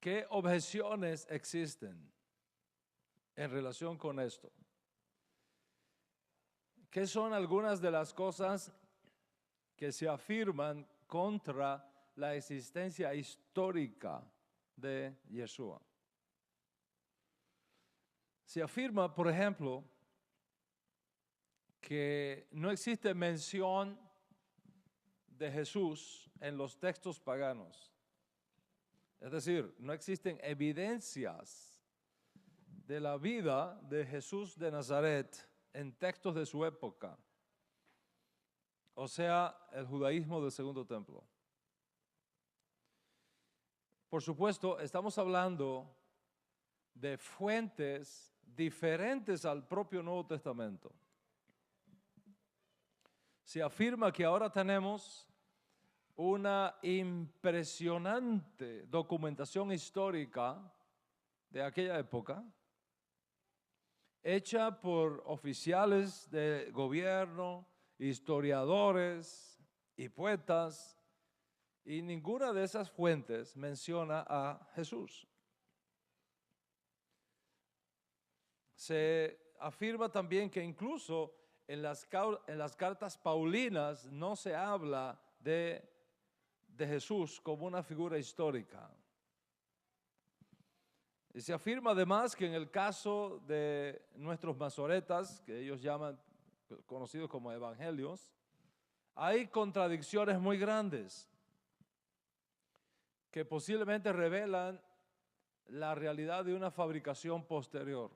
¿Qué objeciones existen en relación con esto? ¿Qué son algunas de las cosas que se afirman contra la existencia histórica de Yeshua? Se afirma, por ejemplo, que no existe mención de Jesús en los textos paganos. Es decir, no existen evidencias de la vida de Jesús de Nazaret en textos de su época, o sea, el judaísmo del Segundo Templo. Por supuesto, estamos hablando de fuentes diferentes al propio Nuevo Testamento. Se afirma que ahora tenemos una impresionante documentación histórica de aquella época, hecha por oficiales de gobierno, historiadores y poetas, y ninguna de esas fuentes menciona a Jesús. Se afirma también que incluso en las cartas paulinas no se habla de Jesús como una figura histórica. Y se afirma además que en el caso de nuestros masoretas, que ellos llaman, conocidos como evangelios, hay contradicciones muy grandes que posiblemente revelan la realidad de una fabricación posterior.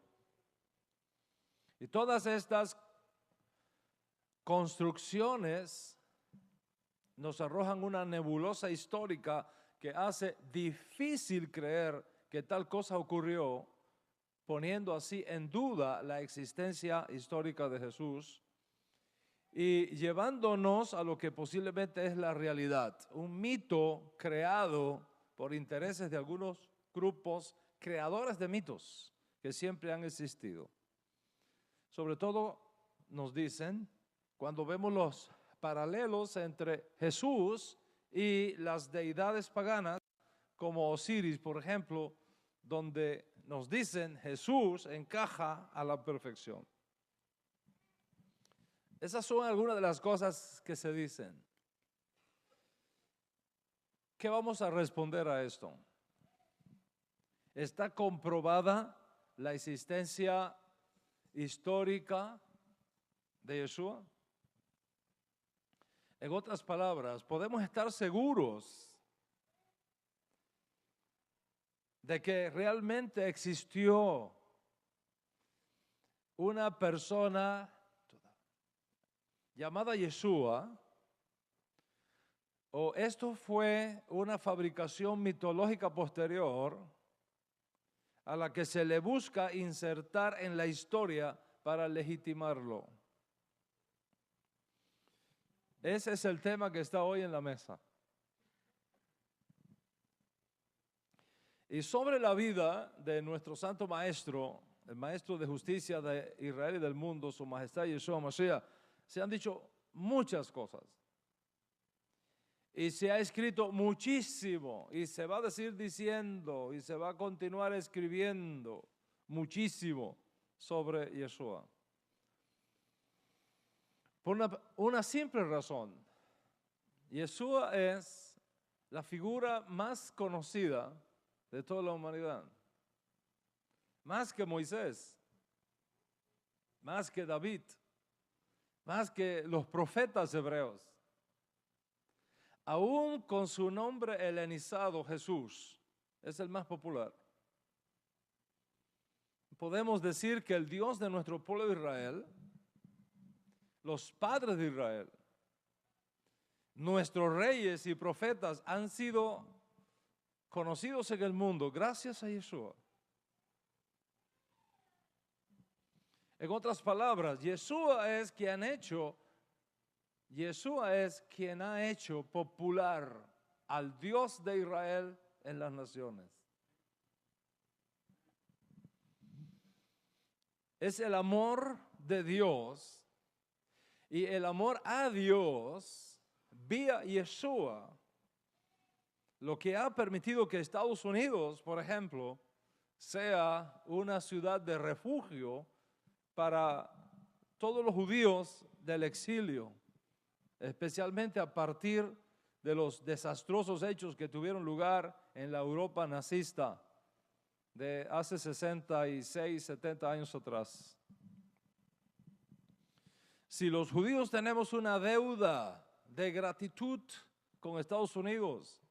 Y todas estas construcciones nos arrojan una nebulosa histórica que hace difícil creer que tal cosa ocurrió, poniendo así en duda la existencia histórica de Jesús y llevándonos a lo que posiblemente es la realidad, un mito creado por intereses de algunos grupos creadores de mitos que siempre han existido. Sobre todo nos dicen, cuando vemos los paralelos entre Jesús y las deidades paganas, como Osiris, por ejemplo, donde nos dicen Jesús encaja a la perfección. Esas son algunas de las cosas que se dicen. ¿Qué vamos a responder a esto? ¿Está comprobada la existencia histórica de Yeshua? En otras palabras, podemos estar seguros de que realmente existió una persona llamada Yeshua, o esto fue una fabricación mitológica posterior a la que se le busca insertar en la historia para legitimarlo. Ese es el tema que está hoy en la mesa. Y sobre la vida de nuestro santo maestro, el maestro de justicia de Israel y del mundo, su majestad Yeshua Mashiach, se han dicho muchas cosas. Y se ha escrito muchísimo, y se va a seguir diciendo, y se va a continuar escribiendo muchísimo sobre Yeshua. Por una simple razón. Yeshua es la figura más conocida de toda la humanidad. Más que Moisés, más que David, más que los profetas hebreos. Aún con su nombre helenizado, Jesús es el más popular. Podemos decir que el Dios de nuestro pueblo de Israel, los padres de Israel, nuestros reyes y profetas han sido conocidos en el mundo gracias a Yeshua. En otras palabras, Yeshua es quien ha hecho popular al Dios de Israel en las naciones. Es el amor de Dios y el amor a Dios vía Yeshua lo que ha permitido que Estados Unidos, por ejemplo, sea una ciudad de refugio para todos los judíos del exilio, especialmente a partir de los desastrosos hechos que tuvieron lugar en la Europa nazista de hace 66, 70 años atrás. Si los judíos tenemos una deuda de gratitud con Estados Unidos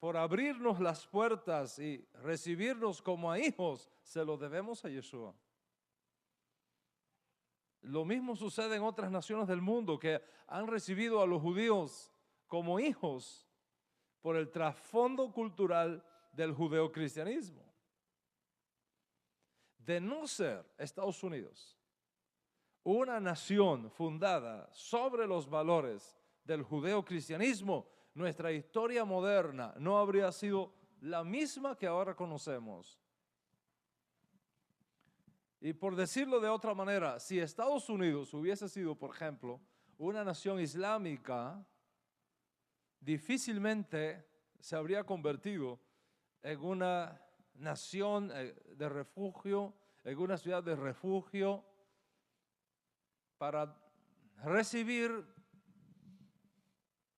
por abrirnos las puertas y recibirnos como a hijos, se lo debemos a Yeshua. Lo mismo sucede en otras naciones del mundo que han recibido a los judíos como hijos por el trasfondo cultural del judeocristianismo. De no ser Estados Unidos una nación fundada sobre los valores del judeocristianismo, nuestra historia moderna no habría sido la misma que ahora conocemos. Y por decirlo de otra manera, si Estados Unidos hubiese sido, por ejemplo, una nación islámica, difícilmente se habría convertido en una nación de refugio, en una ciudad de refugio para recibir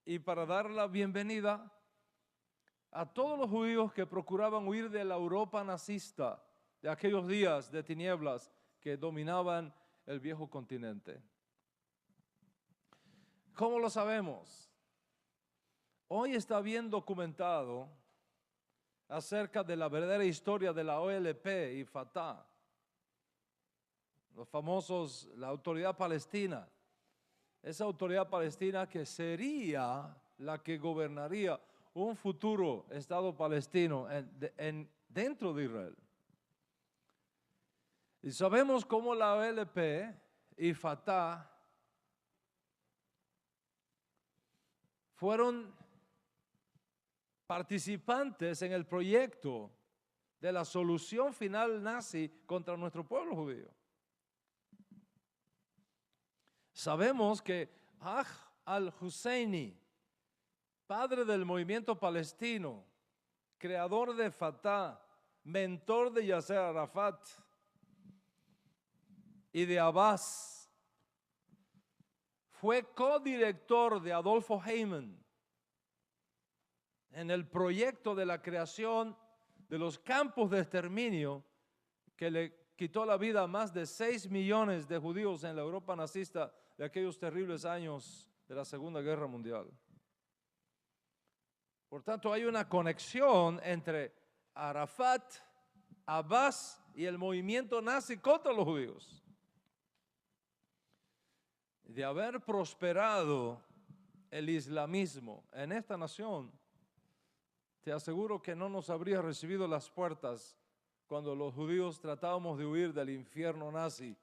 y para dar la bienvenida a todos los judíos que procuraban huir de la Europa nazista, de aquellos días de tinieblas que dominaban el viejo continente. ¿Cómo lo sabemos? Hoy está bien documentado acerca de la verdadera historia de la OLP y Fatah, los famosos, la autoridad palestina, esa autoridad palestina que sería la que gobernaría un futuro Estado palestino dentro de Israel. Y sabemos cómo la OLP y Fatah fueron participantes en el proyecto de la solución final nazi contra nuestro pueblo judío. Sabemos que Haj al-Husseini, padre del movimiento palestino, creador de Fatah, mentor de Yasser Arafat y de Abbas, fue codirector de Adolfo Eichmann en el proyecto de la creación de los campos de exterminio que le quitó la vida a más de 6 millones de judíos en la Europa nazista de aquellos terribles años de la Segunda Guerra Mundial. Por tanto, hay una conexión entre Arafat, Abbas y el movimiento nazi contra los judíos. De haber prosperado el islamismo en esta nación, te aseguro que no nos habría recibido las puertas cuando los judíos tratábamos de huir del infierno nazi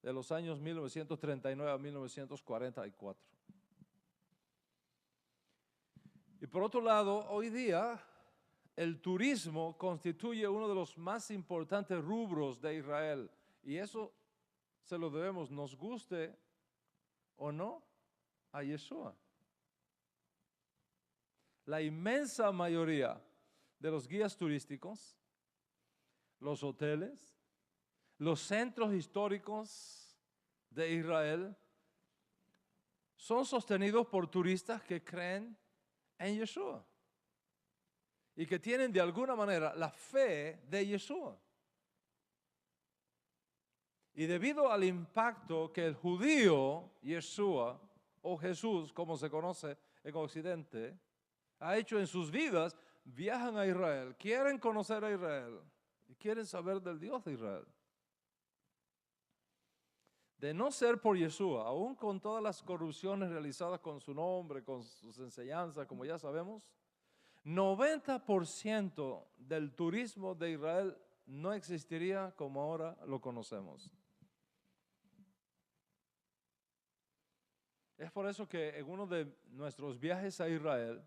de los años 1939 a 1944. Y por otro lado, hoy día el turismo constituye uno de los más importantes rubros de Israel, y eso se lo debemos, nos guste o no, a Yeshua. La inmensa mayoría de los guías turísticos, los hoteles, los centros históricos de Israel son sostenidos por turistas que creen en Yeshua y que tienen de alguna manera la fe de Yeshua. Y debido al impacto que el judío Yeshua o Jesús, como se conoce en Occidente, ha hecho en sus vidas, viajan a Israel, quieren conocer a Israel y quieren saber del Dios de Israel. De no ser por Yeshua, aún con todas las corrupciones realizadas con su nombre, con sus enseñanzas, como ya sabemos, 90% del turismo de Israel no existiría como ahora lo conocemos. Es por eso que en uno de nuestros viajes a Israel,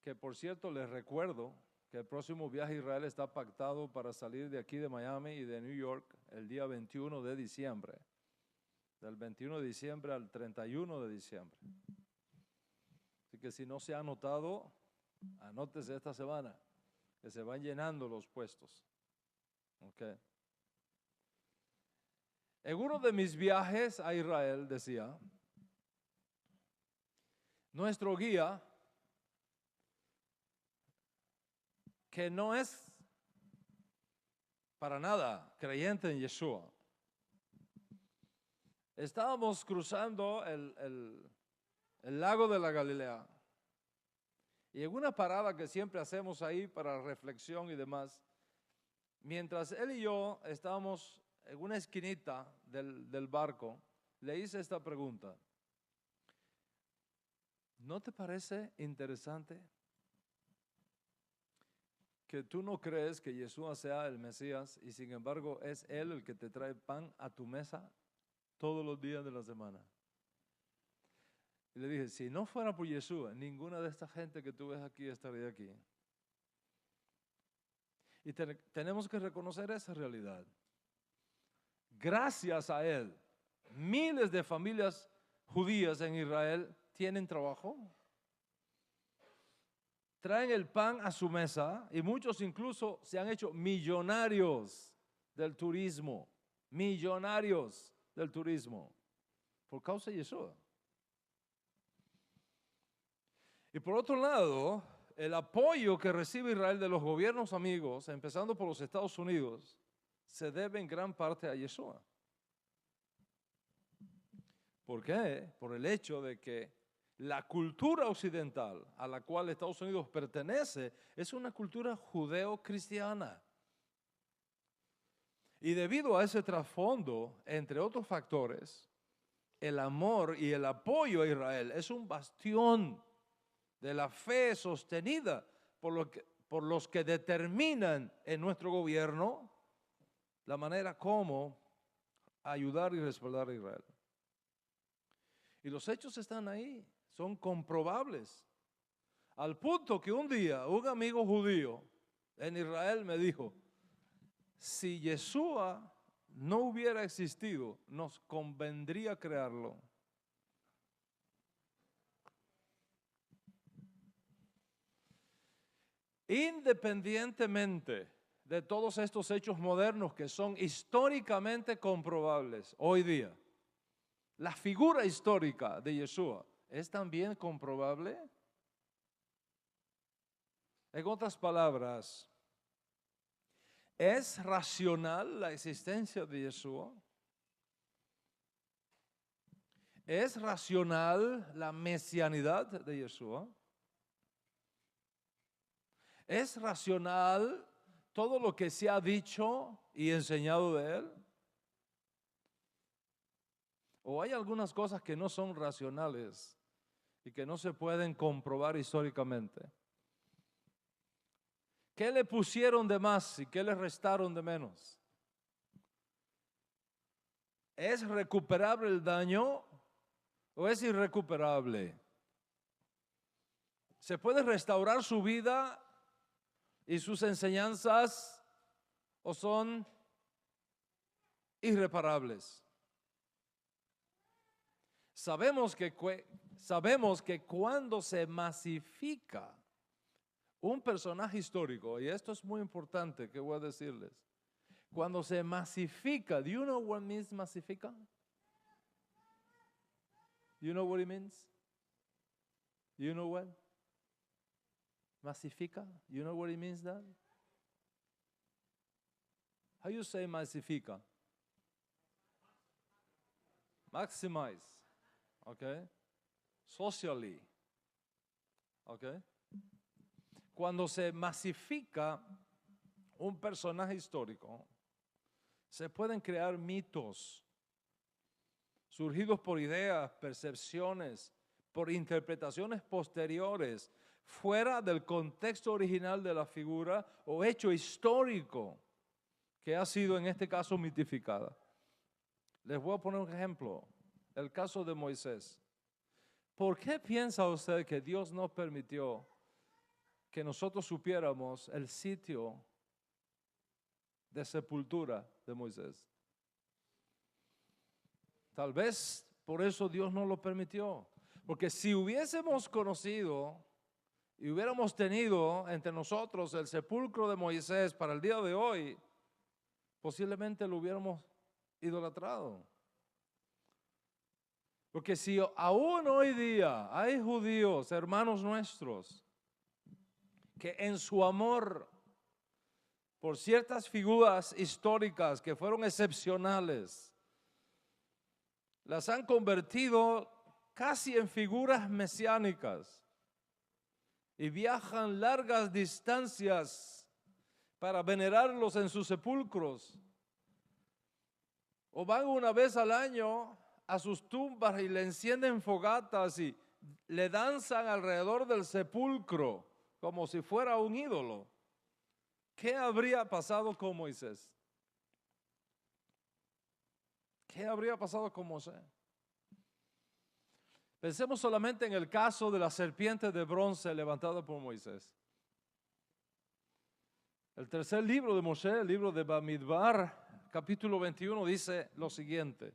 que por cierto les recuerdo que el próximo viaje a Israel está pactado para salir de aquí de Miami y de New York el día 21 de diciembre, del 21 de diciembre al 31 de diciembre. Así que si no se ha anotado, anótese esta semana, que se van llenando los puestos. Okay. En uno de mis viajes a Israel decía, nuestro guía, que no es para nada creyente en Yeshua, estábamos cruzando el lago de la Galilea y en una parada que siempre hacemos ahí para reflexión y demás, mientras él y yo estábamos en una esquinita del barco, le hice esta pregunta: ¿no te parece interesante que tú no crees que Yeshua sea el Mesías y sin embargo es Él el que te trae pan a tu mesa todos los días de la semana? Y le dije, si no fuera por Yeshua, ninguna de esta gente que tú ves aquí estaría aquí. Y tenemos que reconocer esa realidad. Gracias a Él, miles de familias judías en Israel tienen trabajo, traen el pan a su mesa y muchos incluso se han hecho millonarios del turismo, por causa de Yeshua. Y por otro lado, el apoyo que recibe Israel de los gobiernos amigos, empezando por los Estados Unidos, se debe en gran parte a Yeshua. ¿Por qué? Por el hecho de que la cultura occidental a la cual Estados Unidos pertenece es una cultura judeo-cristiana. Y debido a ese trasfondo, entre otros factores, el amor y el apoyo a Israel es un bastión de la fe sostenida por los que determinan en nuestro gobierno la manera como ayudar y respaldar a Israel. Y los hechos están ahí, son comprobables. Al punto que un día un amigo judío en Israel me dijo, si Yeshua no hubiera existido, nos convendría crearlo. Independientemente de todos estos hechos modernos que son históricamente comprobables hoy día, la figura histórica de Yeshua es también comprobable. En otras palabras, ¿es racional la existencia de Yeshua? ¿Es racional la mesianidad de Yeshua? ¿Es racional todo lo que se ha dicho y enseñado de Él? ¿O hay algunas cosas que no son racionales y que no se pueden comprobar históricamente? ¿Qué le pusieron de más y qué le restaron de menos? ¿Es recuperable el daño o es irrecuperable? ¿Se puede restaurar su vida y sus enseñanzas o son irreparables? Sabemos que cuando se masifica un personaje histórico, y esto es muy importante que voy a decirles, cuando se masifica, do you know what means masifica? You know what it means? You know what? Masifica? You know what it means that? How you say masifica? Maximize. Okay? Socially. Okay? Cuando se masifica un personaje histórico, se pueden crear mitos surgidos por ideas, percepciones, por interpretaciones posteriores, fuera del contexto original de la figura o hecho histórico que ha sido en este caso mitificada. Les voy a poner un ejemplo, el caso de Moisés. ¿Por qué piensa usted que Dios no permitió que nosotros supiéramos el sitio de sepultura de Moisés? Tal vez por eso Dios no lo permitió, Porque si hubiésemos conocido y hubiéramos tenido entre nosotros el sepulcro de Moisés para el día de hoy, posiblemente lo hubiéramos idolatrado. Porque si aún hoy día hay judíos, hermanos nuestros, que en su amor por ciertas figuras históricas que fueron excepcionales, las han convertido casi en figuras mesiánicas y viajan largas distancias para venerarlos en sus sepulcros, o van una vez al año a sus tumbas y le encienden fogatas y le danzan alrededor del sepulcro como si fuera un ídolo. ¿Qué habría pasado con Moisés? ¿Qué habría pasado con Moisés? Pensemos solamente en el caso de la serpiente de bronce levantada por Moisés. El tercer libro de Moisés, el libro de Bamidbar, capítulo 21, dice lo siguiente.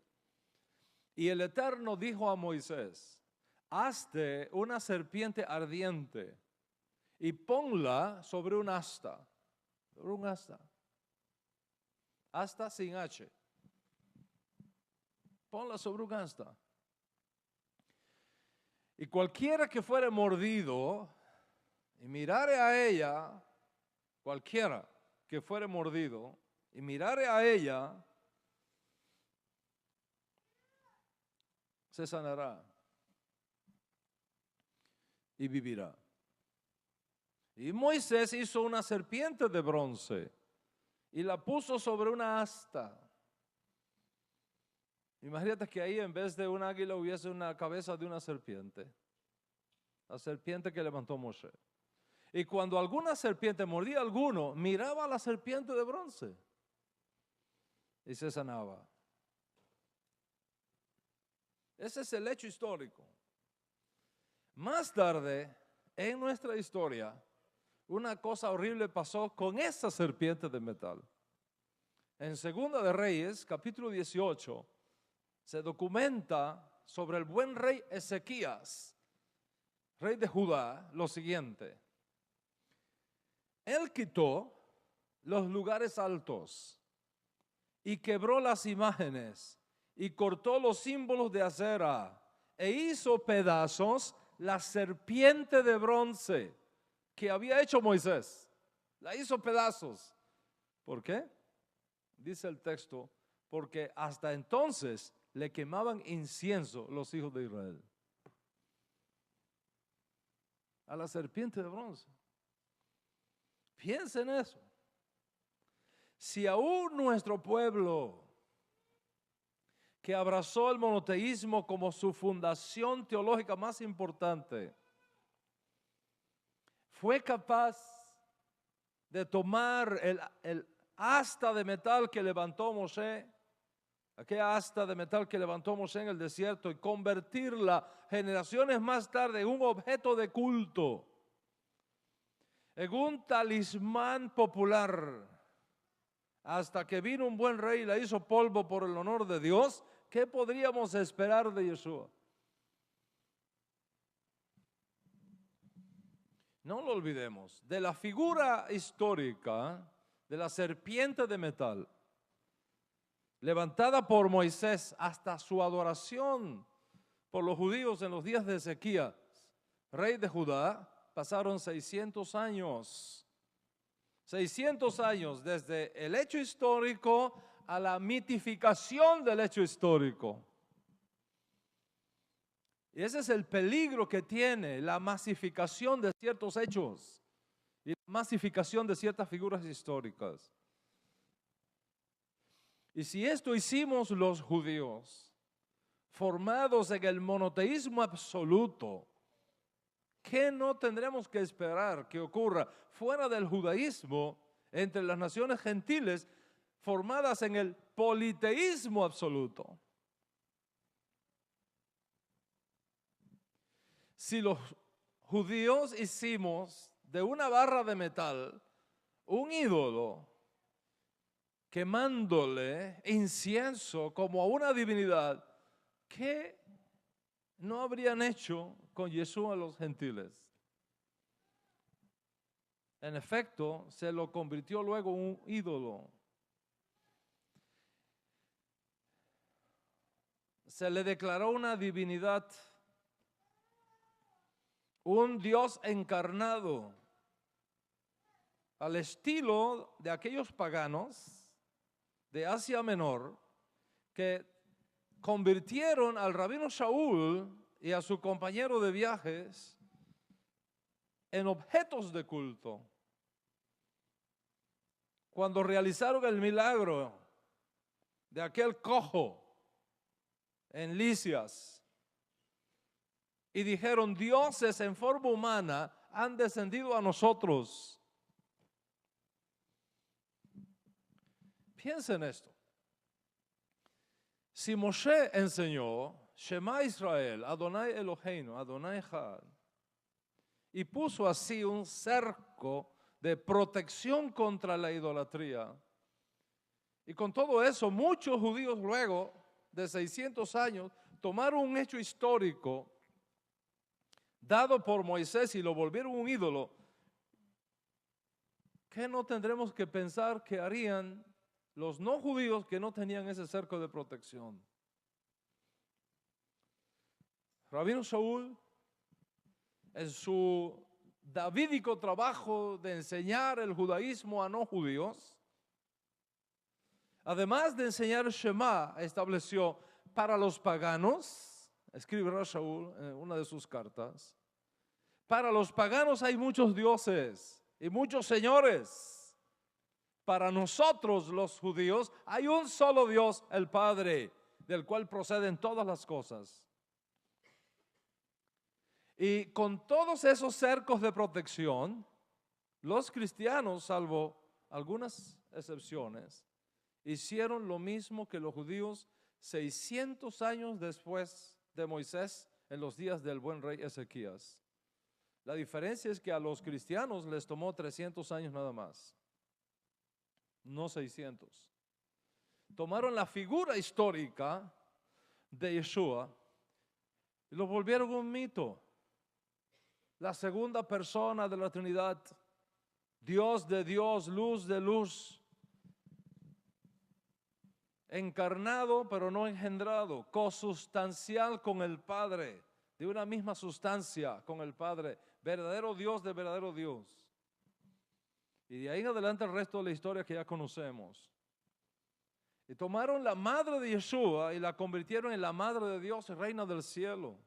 Y el Eterno dijo a Moisés: hazte una serpiente ardiente y ponla sobre un asta. Sobre un asta. Asta sin H. Ponla sobre un asta. Y cualquiera que fuere mordido y mirare a ella, cualquiera que fuere mordido y mirare a ella, se sanará y vivirá. Y Moisés hizo una serpiente de bronce y la puso sobre una asta. Imagínate que ahí en vez de un águila hubiese una cabeza de una serpiente. La serpiente que levantó Moisés. Y cuando alguna serpiente mordía a alguno, miraba a la serpiente de bronce y se sanaba. Ese es el hecho histórico. Más tarde, en nuestra historia, una cosa horrible pasó con esa serpiente de metal. En Segunda de Reyes, capítulo 18, se documenta sobre el buen rey Ezequías, rey de Judá, lo siguiente. Él quitó los lugares altos y quebró las imágenes y cortó los símbolos de acera e hizo pedazos la serpiente de bronce que había hecho Moisés. La hizo pedazos. ¿Por qué? Dice el texto, porque hasta entonces le quemaban incienso los hijos de Israel. A la serpiente de bronce. Piensen en eso. Si aún nuestro pueblo, que abrazó el monoteísmo como su fundación teológica más importante, fue capaz de tomar el asta de metal que levantó Moshe, aquella asta de metal que levantó Moshe en el desierto, y convertirla generaciones más tarde en un objeto de culto, en un talismán popular, hasta que vino un buen rey y la hizo polvo por el honor de Dios. ¿Qué podríamos esperar de Yeshua? No lo olvidemos, de la figura histórica de la serpiente de metal, levantada por Moisés, hasta su adoración por los judíos en los días de Ezequías, rey de Judá, pasaron 600 años. 600 años desde el hecho histórico a la mitificación del hecho histórico. Y ese es el peligro que tiene la masificación de ciertos hechos y la masificación de ciertas figuras históricas. Y si esto hicimos los judíos, formados en el monoteísmo absoluto, ¿qué no tendremos que esperar que ocurra fuera del judaísmo entre las naciones gentiles formadas en el politeísmo absoluto? Si los judíos hicimos de una barra de metal un ídolo, quemándole incienso como a una divinidad, ¿qué no habrían hecho con Yeshua a los gentiles. En efecto, se lo convirtió luego en un ídolo. Se le declaró una divinidad, un Dios encarnado, al estilo de aquellos paganos de Asia Menor que convirtieron al rabino Shaul y a su compañero de viajes en objetos de culto. Cuando realizaron el milagro de aquel cojo en Lisias y dijeron, dioses en forma humana han descendido a nosotros. Piensen esto. Si Moshe enseñó, Shema Israel, Adonai Eloheinu, Adonai Echad, y puso así un cerco de protección contra la idolatría, y con todo eso muchos judíos luego de 600 años tomaron un hecho histórico dado por Moisés y lo volvieron un ídolo, ¿qué no tendremos que pensar que harían los no judíos que no tenían ese cerco de protección? Rabino Shaul, en su davídico trabajo de enseñar el judaísmo a no judíos, además de enseñar Shema, estableció para los paganos, escribe Shaul en una de sus cartas, para los paganos hay muchos dioses y muchos señores. Para nosotros los judíos hay un solo Dios, el Padre, del cual proceden todas las cosas. Y con todos esos cercos de protección, los cristianos, salvo algunas excepciones, hicieron lo mismo que los judíos 600 años después de Moisés en los días del buen rey Ezequías. La diferencia es que a los cristianos les tomó 300 años nada más, no 600. Tomaron la figura histórica de Yeshua y lo volvieron un mito. La segunda persona de la Trinidad, Dios de Dios, luz de luz, encarnado pero no engendrado, cosustancial con el Padre, de una misma sustancia con el Padre, verdadero Dios de verdadero Dios. Y de ahí en adelante el resto de la historia que ya conocemos. Y tomaron la madre de Yeshua y la convirtieron en la madre de Dios, reina del cielo.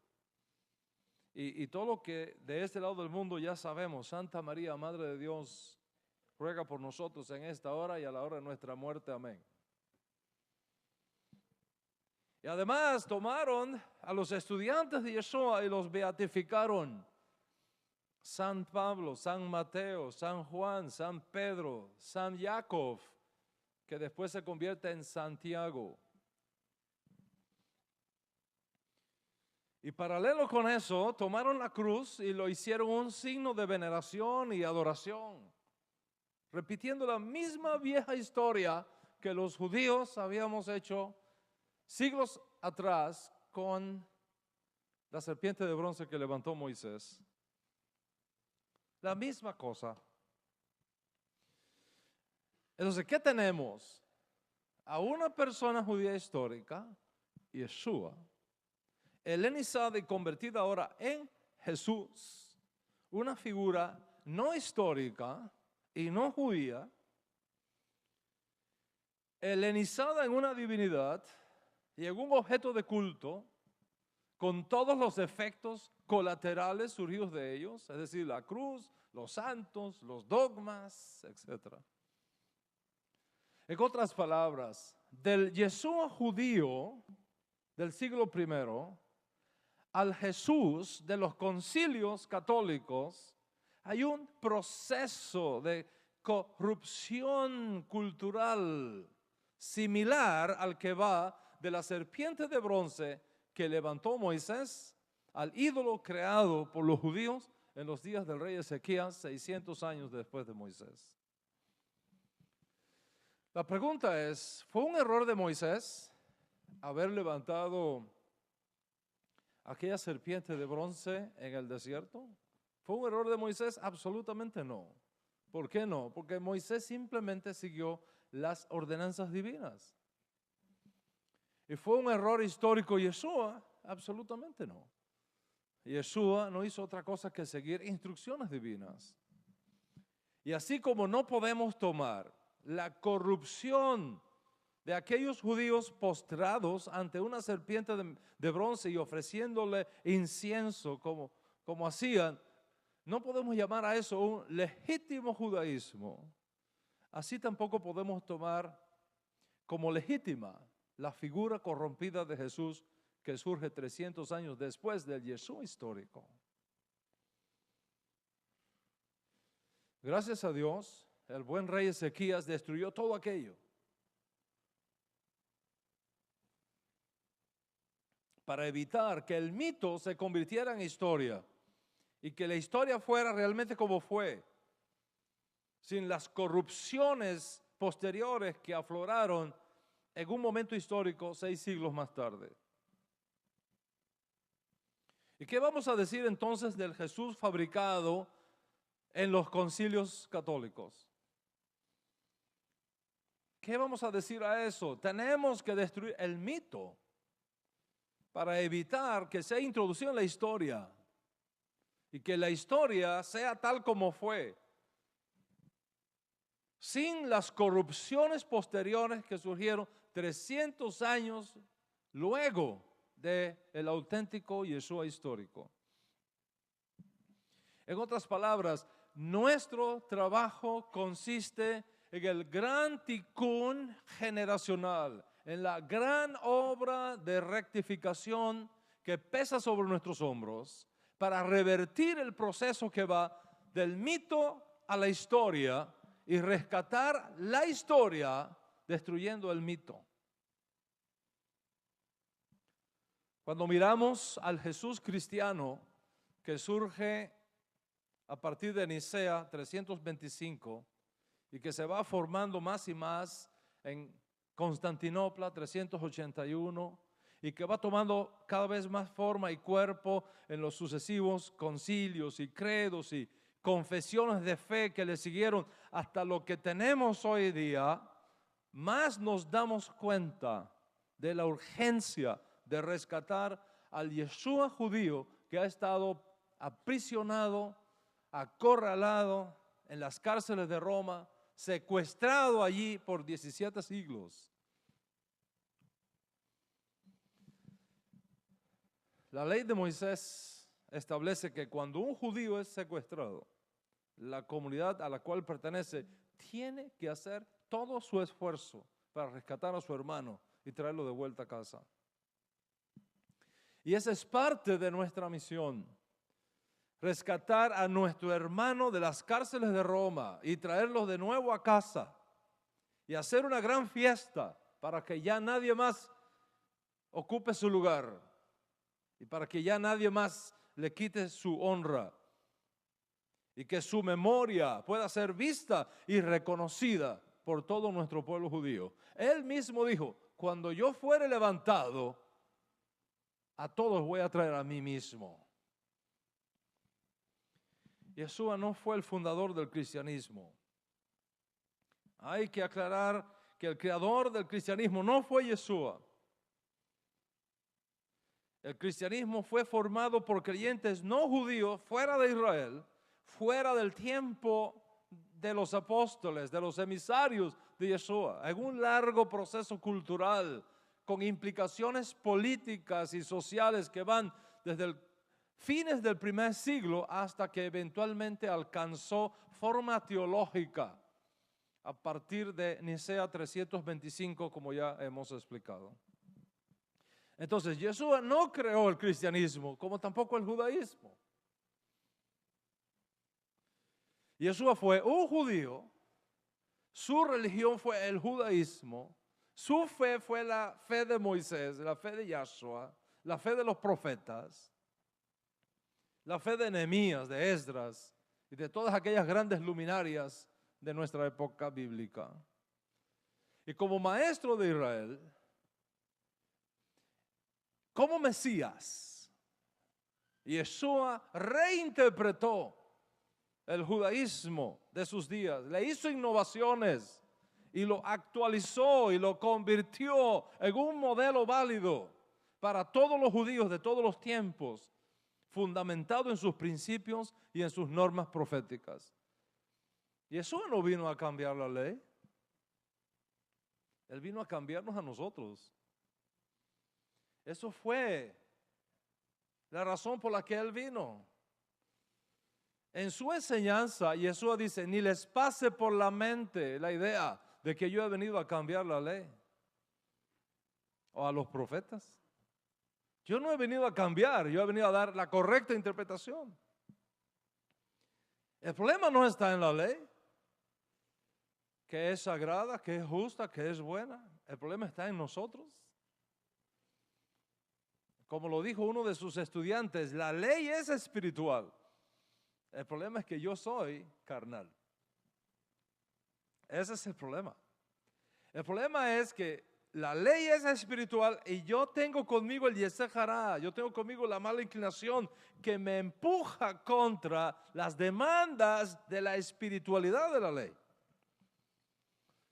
Y todo lo que de este lado del mundo ya sabemos, Santa María, Madre de Dios, ruega por nosotros en esta hora y a la hora de nuestra muerte. Amén. Y además tomaron a los estudiantes de Yeshua y los beatificaron. San Pablo, San Mateo, San Juan, San Pedro, San Jacob, que después se convierte en Santiago. Y paralelo con eso, tomaron la cruz y lo hicieron un signo de veneración y adoración, repitiendo la misma vieja historia que los judíos habíamos hecho siglos atrás con la serpiente de bronce que levantó Moisés. La misma cosa. Entonces, ¿qué tenemos? A una persona judía histórica, Yeshua, helenizada y convertida ahora en Jesús, una figura no histórica y no judía, helenizada en una divinidad y en un objeto de culto, con todos los efectos colaterales surgidos de ellos, es decir, la cruz, los santos, los dogmas, etc. En otras palabras, del Yeshua judío del siglo I al Jesús de los concilios católicos, hay un proceso de corrupción cultural similar al que va de la serpiente de bronce que levantó Moisés al ídolo creado por los judíos en los días del rey Ezequías, 600 años después de Moisés. La pregunta es, ¿fue un error de Moisés haber levantado aquella serpiente de bronce en el desierto? ¿Fue un error de Moisés? Absolutamente no. ¿Por qué no? Porque Moisés simplemente siguió las ordenanzas divinas. ¿Y fue un error histórico Yeshua? Absolutamente no. Yeshua no hizo otra cosa que seguir instrucciones divinas. Y así como no podemos tomar la corrupción de aquellos judíos postrados ante una serpiente de bronce y ofreciéndole incienso como hacían, no podemos llamar a eso un legítimo judaísmo. Así tampoco podemos tomar como legítima la figura corrompida de Jesús que surge 300 años después del Yeshua histórico. Gracias a Dios, el buen rey Ezequías destruyó todo aquello para evitar que el mito se convirtiera en historia y que la historia fuera realmente como fue, sin las corrupciones posteriores que afloraron en un momento histórico 6 siglos más tarde. ¿Y qué vamos a decir entonces del Jesús fabricado en los concilios católicos? ¿Qué vamos a decir a eso? Tenemos que destruir el mito para evitar que sea introducido en la historia y que la historia sea tal como fue, sin las corrupciones posteriores que surgieron 300 años luego del auténtico Yeshua histórico. En otras palabras, nuestro trabajo consiste en el gran tikkun generacional, en la gran obra de rectificación que pesa sobre nuestros hombros para revertir el proceso que va del mito a la historia y rescatar la historia destruyendo el mito. Cuando miramos al Jesús cristiano que surge a partir de Nicea 325 y que se va formando más y más en Constantinopla 381 y que va tomando cada vez más forma y cuerpo en los sucesivos concilios y credos y confesiones de fe que le siguieron hasta lo que tenemos hoy día, más nos damos cuenta de la urgencia de rescatar al Yeshua judío que ha estado aprisionado, acorralado en las cárceles de Roma, secuestrado allí por 17 siglos. La ley de Moisés establece que cuando un judío es secuestrado, la comunidad a la cual pertenece tiene que hacer todo su esfuerzo para rescatar a su hermano y traerlo de vuelta a casa. Y esa es parte de nuestra misión, rescatar a nuestro hermano de las cárceles de Roma y traerlo de nuevo a casa y hacer una gran fiesta para que ya nadie más ocupe su lugar y para que ya nadie más le quite su honra y que su memoria pueda ser vista y reconocida por todo nuestro pueblo judío. Él mismo dijo, cuando yo fuere levantado, a todos voy a traer a mí mismo. Yeshua no fue el fundador del cristianismo. Hay que aclarar que el creador del cristianismo no fue Yeshua. El cristianismo fue formado por creyentes no judíos fuera de Israel, fuera del tiempo de los apóstoles, de los emisarios de Yeshua, en un largo proceso cultural con implicaciones políticas y sociales que van desde fines del primer siglo hasta que eventualmente alcanzó forma teológica a partir de Nicea 325, como ya hemos explicado. Entonces, Yeshua no creó el cristianismo, como tampoco el judaísmo. Yeshua fue un judío, su religión fue el judaísmo, su fe fue la fe de Moisés, la fe de Yahshua, la fe de los profetas, la fe de Nehemías, de Esdras y de todas aquellas grandes luminarias de nuestra época bíblica. Y como maestro de Israel, como Mesías, Yeshua reinterpretó el judaísmo de sus días, le hizo innovaciones y lo actualizó y lo convirtió en un modelo válido para todos los judíos de todos los tiempos, fundamentado en sus principios y en sus normas proféticas. Yeshua no vino a cambiar la ley, Él vino a cambiarnos a nosotros. Eso fue la razón por la que Él vino. En su enseñanza, Yeshua dice, ni les pase por la mente la idea de que yo he venido a cambiar la ley o a los profetas. Yo no he venido a cambiar, yo he venido a dar la correcta interpretación. El problema no está en la ley, que es sagrada, que es justa, que es buena. El problema está en nosotros. Como lo dijo uno de sus estudiantes, la ley es espiritual. El problema es que yo soy carnal. Ese es el problema. El problema es que la ley es espiritual y yo tengo conmigo el Yetzer Hará, yo tengo conmigo la mala inclinación que me empuja contra las demandas de la espiritualidad de la ley.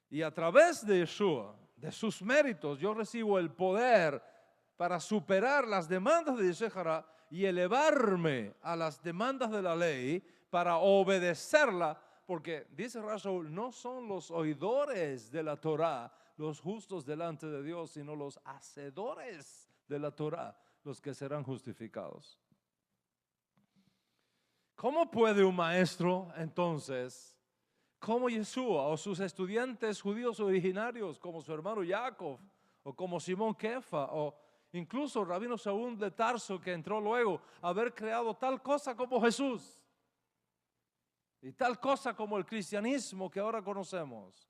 Y a través de Yeshua, de sus méritos, yo recibo el poder para superar las demandas de Yetzer Hará y elevarme a las demandas de la ley para obedecerla, porque dice Rasul, no son los oidores de la Torá los justos delante de Dios, sino los hacedores de la Torá los que serán justificados. ¿Cómo puede un maestro entonces, como Yeshua o sus estudiantes judíos originarios, como su hermano Jacob o como Simón Kefa o incluso Rabino Saúl de Tarso, que entró luego, haber creado tal cosa como Jesús y tal cosa como el cristianismo que ahora conocemos?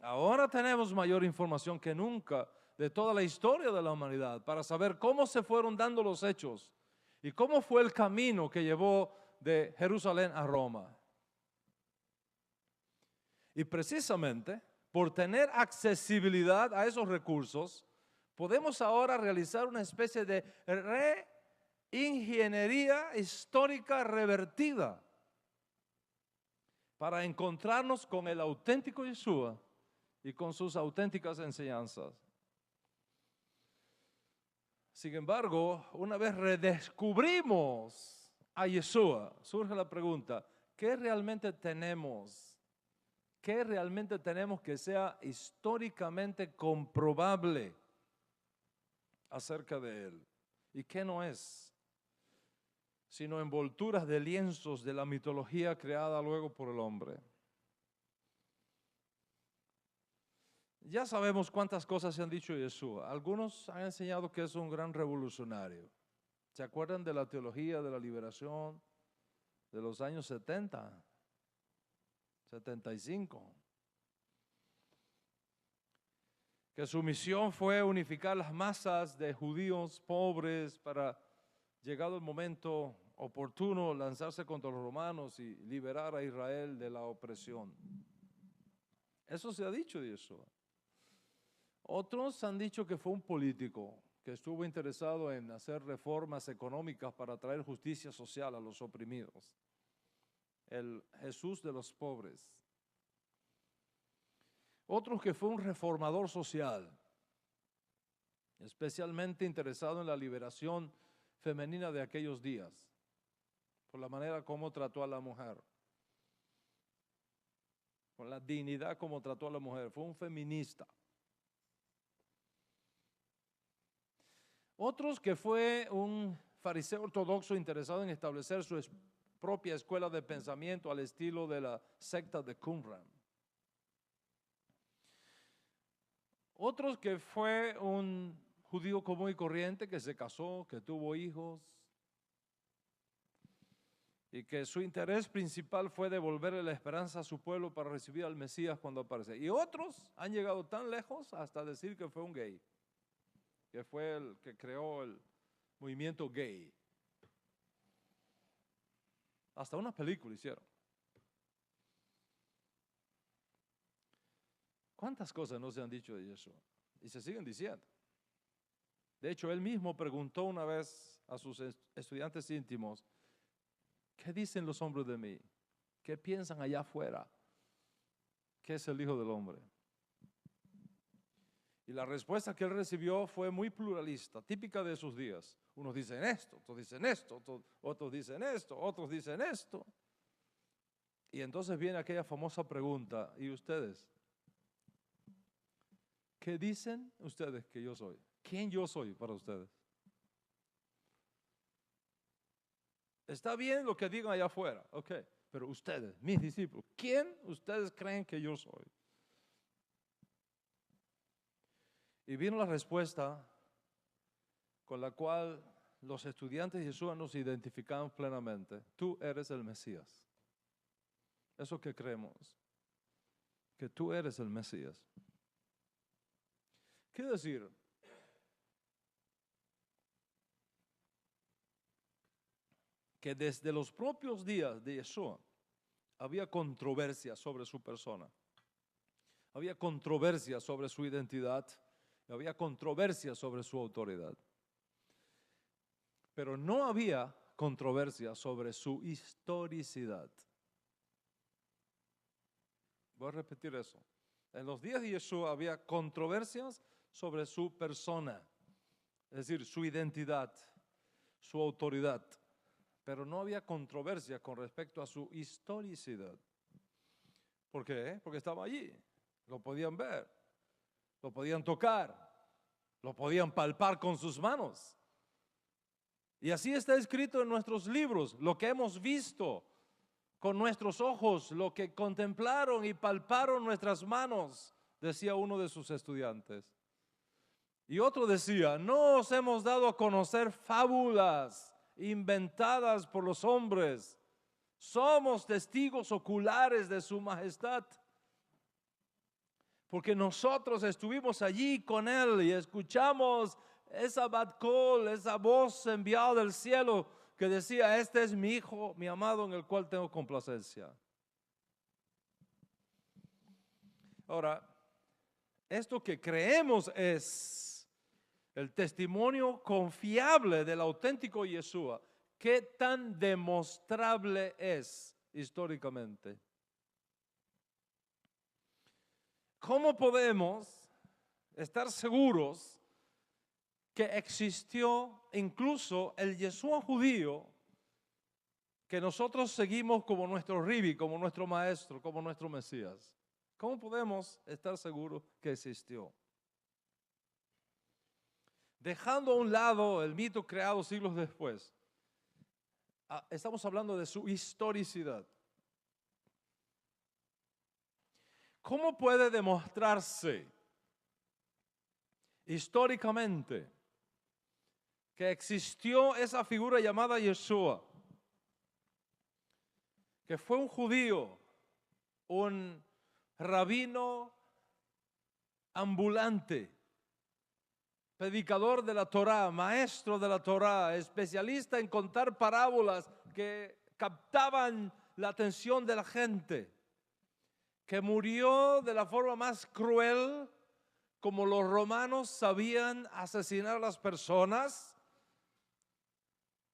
Ahora tenemos mayor información que nunca de toda la historia de la humanidad para saber cómo se fueron dando los hechos y cómo fue el camino que llevó de Jerusalén a Roma. Y precisamente por tener accesibilidad a esos recursos, podemos ahora realizar una especie de reingeniería histórica revertida para encontrarnos con el auténtico Yeshua y con sus auténticas enseñanzas. Sin embargo, una vez redescubrimos a Yeshua, surge la pregunta, ¿qué realmente tenemos? ¿Qué realmente tenemos que sea históricamente comprobable acerca de Él? ¿Y qué no es? Sino envolturas de lienzos de la mitología creada luego por el hombre. Ya sabemos cuántas cosas se han dicho de Yeshua. Algunos han enseñado que es un gran revolucionario. ¿Se acuerdan de la teología de la liberación de los años 70? 75. Que su misión fue unificar las masas de judíos pobres para, llegado el momento oportuno, lanzarse contra los romanos y liberar a Israel de la opresión. Eso se ha dicho de Yeshua. Otros han dicho que fue un político que estuvo interesado en hacer reformas económicas para traer justicia social a los oprimidos. El Jesús de los pobres. Otros que fue un reformador social, especialmente interesado en la liberación femenina de aquellos días, por la manera como trató a la mujer, con la dignidad como trató a la mujer. Fue un feminista. Otros que fue un fariseo ortodoxo interesado en establecer su propia escuela de pensamiento al estilo de la secta de Qumran. Otros que fue un judío común y corriente que se casó, que tuvo hijos y que su interés principal fue devolverle la esperanza a su pueblo para recibir al Mesías cuando aparece. Y otros han llegado tan lejos hasta decir que fue un gay, que fue el que creó el movimiento gay. Hasta una película hicieron. ¿Cuántas cosas no se han dicho de Yeshua? Y se siguen diciendo. De hecho, él mismo preguntó una vez a sus estudiantes íntimos, ¿qué dicen los hombres de mí? ¿Qué piensan allá afuera? ¿Qué es el Hijo del Hombre? Y la respuesta que él recibió fue muy pluralista, típica de sus días. Unos dicen esto, otros dicen esto, otros dicen esto, otros dicen esto. Y entonces viene aquella famosa pregunta, ¿y ustedes? ¿Qué dicen ustedes que yo soy? ¿Quién yo soy para ustedes? Está bien lo que digan allá afuera, ok, pero ustedes, mis discípulos, ¿quién ustedes creen que yo soy? Y vino la respuesta con la cual los estudiantes de Jesús nos identificamos plenamente. Tú eres el Mesías. Eso que creemos, que tú eres el Mesías. ¿Qué decir? Que desde los propios días de Yeshua había controversia sobre su persona. Había controversia sobre su identidad. Había controversia sobre su autoridad. Pero no había controversia sobre su historicidad. Voy a repetir eso. En los días de Yeshua había controversias sobre su persona, es decir, su identidad, su autoridad. Pero no había controversia con respecto a su historicidad. ¿Por qué? Porque estaba allí. Lo podían ver, lo podían tocar, lo podían palpar con sus manos. Y así está escrito en nuestros libros, lo que hemos visto con nuestros ojos, lo que contemplaron y palparon nuestras manos, decía uno de sus estudiantes. Y otro decía, no os hemos dado a conocer fábulas inventadas por los hombres. Somos testigos oculares de su majestad. Porque nosotros estuvimos allí con él y escuchamos esa bat call, esa voz enviada del cielo que decía, este es mi hijo, mi amado, en el cual tengo complacencia. Ahora, esto que creemos es el testimonio confiable del auténtico Yeshua. ¿Qué tan demostrable es históricamente? ¿Cómo podemos estar seguros que existió incluso el Yeshua judío que nosotros seguimos como nuestro Ribi, como nuestro maestro, como nuestro Mesías? ¿Cómo podemos estar seguros que existió? Dejando a un lado el mito creado siglos después, estamos hablando de su historicidad. ¿Cómo puede demostrarse históricamente que existió esa figura llamada Yeshua, que fue un judío, un rabino ambulante, predicador de la Torá, maestro de la Torá, especialista en contar parábolas que captaban la atención de la gente, que murió de la forma más cruel, como los romanos sabían asesinar a las personas,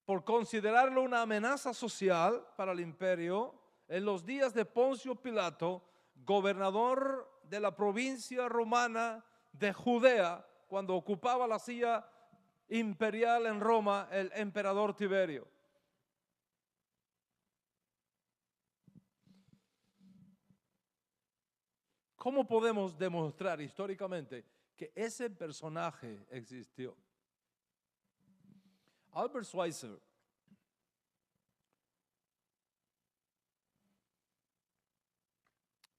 por considerarlo una amenaza social para el imperio, en los días de Poncio Pilato, gobernador de la provincia romana de Judea, cuando ocupaba la silla imperial en Roma, el emperador Tiberio. ¿Cómo podemos demostrar históricamente que ese personaje existió? Albert Schweitzer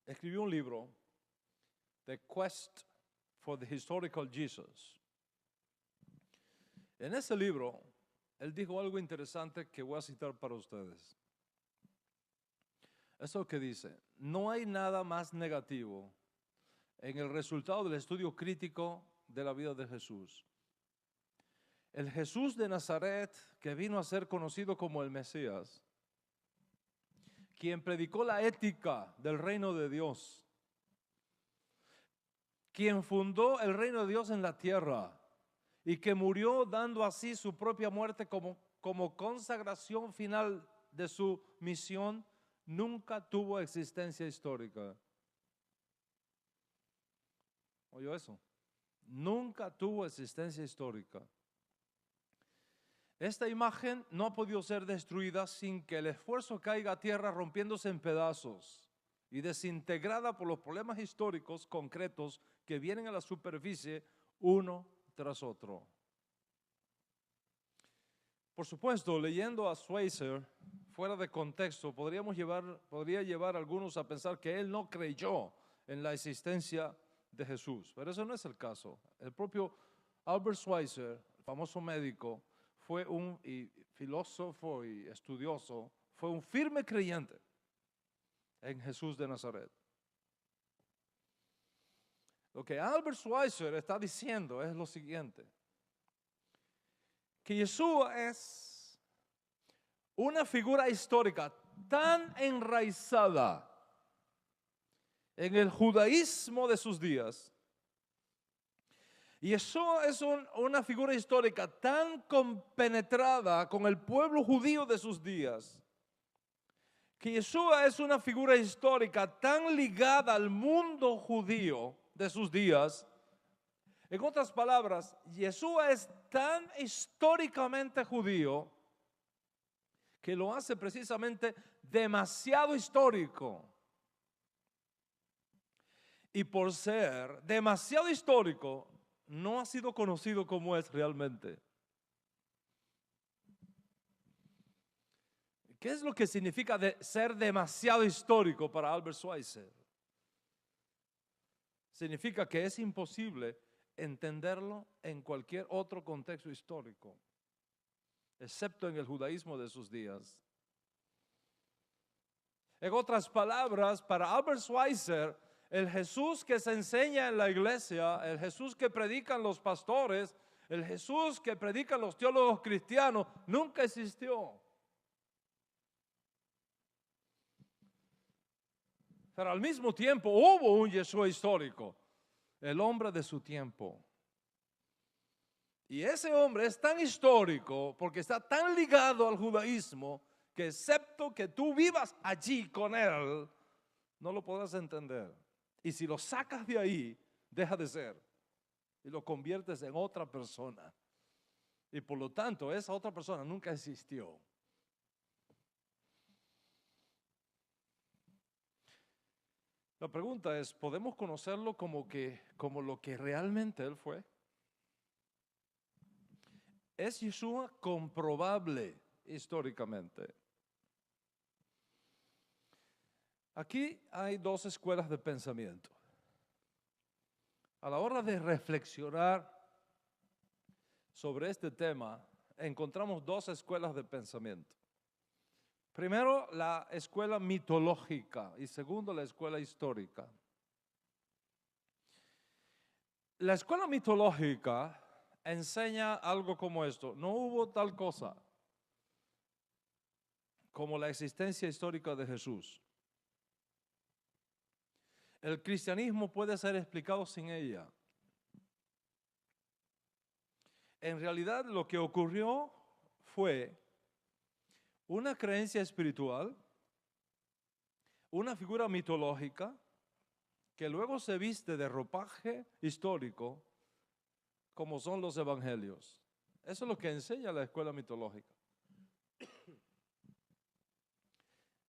escribió un libro, The Quest for the Historical Jesus. En ese libro, él dijo algo interesante que voy a citar para ustedes. Eso que dice, no hay nada más negativo en el resultado del estudio crítico de la vida de Jesús. El Jesús de Nazaret, que vino a ser conocido como el Mesías, quien predicó la ética del reino de Dios, quien fundó el reino de Dios en la tierra, y que murió dando así su propia muerte como consagración final de su misión, nunca tuvo existencia histórica. ¿Oyó eso? Nunca tuvo existencia histórica. Esta imagen no ha podido ser destruida sin que el esfuerzo caiga a tierra rompiéndose en pedazos y desintegrada por los problemas históricos concretos que vienen a la superficie uno tras otro. Por supuesto, leyendo a Schweitzer fuera de contexto, podría llevar a algunos a pensar que él no creyó en la existencia de Jesús, pero eso no es el caso. El propio Albert Schweitzer, el famoso médico, fue un filósofo y estudioso, fue un firme creyente en Jesús de Nazaret. Lo que Albert Schweitzer está diciendo es lo siguiente: que Yeshua es una figura histórica tan enraizada en el judaísmo de sus días. Yeshua es una figura histórica tan compenetrada con el pueblo judío de sus días, que Yeshua es una figura histórica tan ligada al mundo judío de sus días. En otras palabras, Yeshua es tan históricamente judío que lo hace precisamente demasiado histórico. Y por ser demasiado histórico, no ha sido conocido como es realmente. ¿Qué es lo que significa ser demasiado histórico para Albert Schweitzer? Significa que es imposible entenderlo en cualquier otro contexto histórico, excepto en el judaísmo de sus días. En otras palabras, para Albert Schweitzer, el Jesús que se enseña en la iglesia, el Jesús que predican los pastores, el Jesús que predican los teólogos cristianos, nunca existió. Pero al mismo tiempo hubo un Yeshua histórico, el hombre de su tiempo. Y ese hombre es tan histórico porque está tan ligado al judaísmo que excepto que tú vivas allí con él, no lo podrás entender. Y si lo sacas de ahí, deja de ser y lo conviertes en otra persona. Y por lo tanto, esa otra persona nunca existió. La pregunta es, ¿podemos conocerlo como lo que realmente él fue? ¿Es Yeshua comprobable históricamente? Aquí hay dos escuelas de pensamiento. A la hora de reflexionar sobre este tema, encontramos dos escuelas de pensamiento. Primero, la escuela mitológica y segundo, la escuela histórica. La escuela mitológica enseña algo como esto: no hubo tal cosa como la existencia histórica de Jesús. El cristianismo puede ser explicado sin ella. En realidad, lo que ocurrió fue una creencia espiritual, una figura mitológica que luego se viste de ropaje histórico, como son los evangelios. Eso es lo que enseña la escuela mitológica.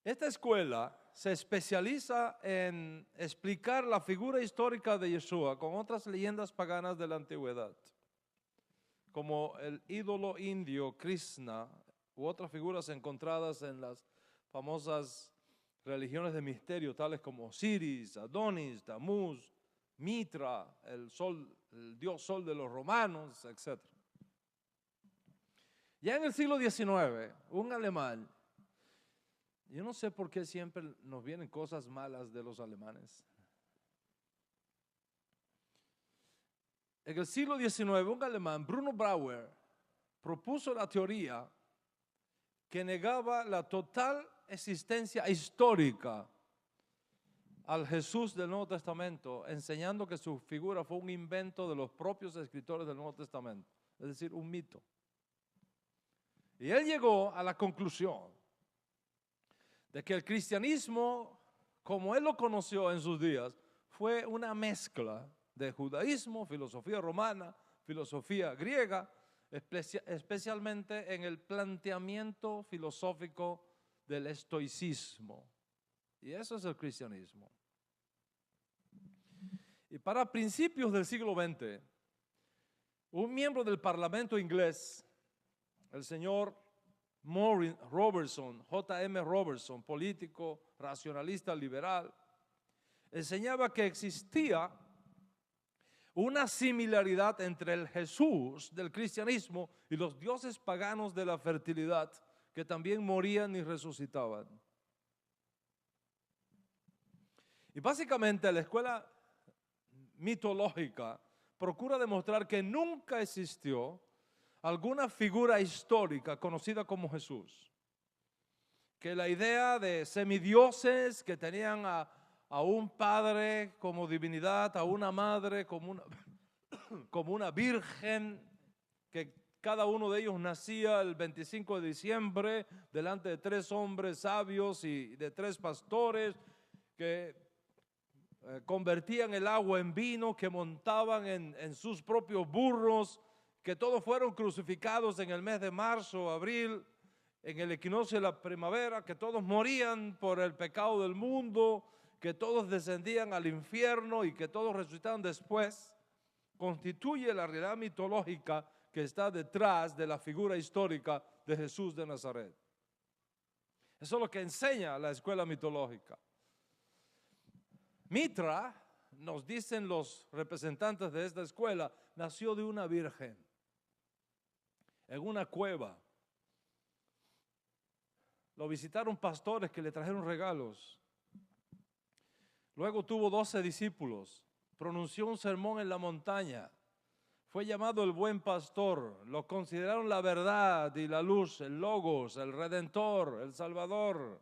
Esta escuela se especializa en explicar la figura histórica de Yeshua con otras leyendas paganas de la antigüedad, como el ídolo indio Krishna u otras figuras encontradas en las famosas religiones de misterio, tales como Osiris, Adonis, Tamuz, Mitra, el dios sol de los romanos, etc. Ya en el siglo XIX, un alemán, yo no sé por qué siempre nos vienen cosas malas de los alemanes. En el siglo XIX, un alemán, Bruno Brauer, propuso la teoría que negaba la total existencia histórica al Jesús del Nuevo Testamento, enseñando que su figura fue un invento de los propios escritores del Nuevo Testamento. es decir, un mito. Y él llegó a la conclusión de que el cristianismo, como él lo conoció en sus días, fue una mezcla de judaísmo, filosofía romana, filosofía griega, especialmente en el planteamiento filosófico del estoicismo. Y eso es el cristianismo. Y para principios del siglo XX, un miembro del Parlamento inglés, el señor Robertson, J.M. Robertson, político, racionalista, liberal, enseñaba que existía una similaridad entre el Jesús del cristianismo y los dioses paganos de la fertilidad, que también morían y resucitaban. Y básicamente la escuela mitológica procura demostrar que nunca existió alguna figura histórica conocida como Jesús. Que la idea de semidioses que tenían a un padre como divinidad, a una madre como una virgen, que cada uno de ellos nacía el 25 de diciembre delante de 3 hombres sabios y de 3 pastores que convertían el agua en vino, que montaban en sus propios burros, que todos fueron crucificados en el mes de marzo, abril, en el equinoccio de la primavera, que todos morían por el pecado del mundo, que todos descendían al infierno y que todos resucitaban después, constituye la realidad mitológica que está detrás de la figura histórica de Jesús de Nazaret. Eso es lo que enseña la escuela mitológica. Mitra, nos dicen los representantes de esta escuela, nació de una virgen en una cueva. Lo visitaron pastores que le trajeron regalos. Luego tuvo 12 discípulos. Pronunció un sermón en la montaña. Fue llamado el buen pastor. Lo consideraron la verdad y la luz, el Logos, el Redentor, el Salvador.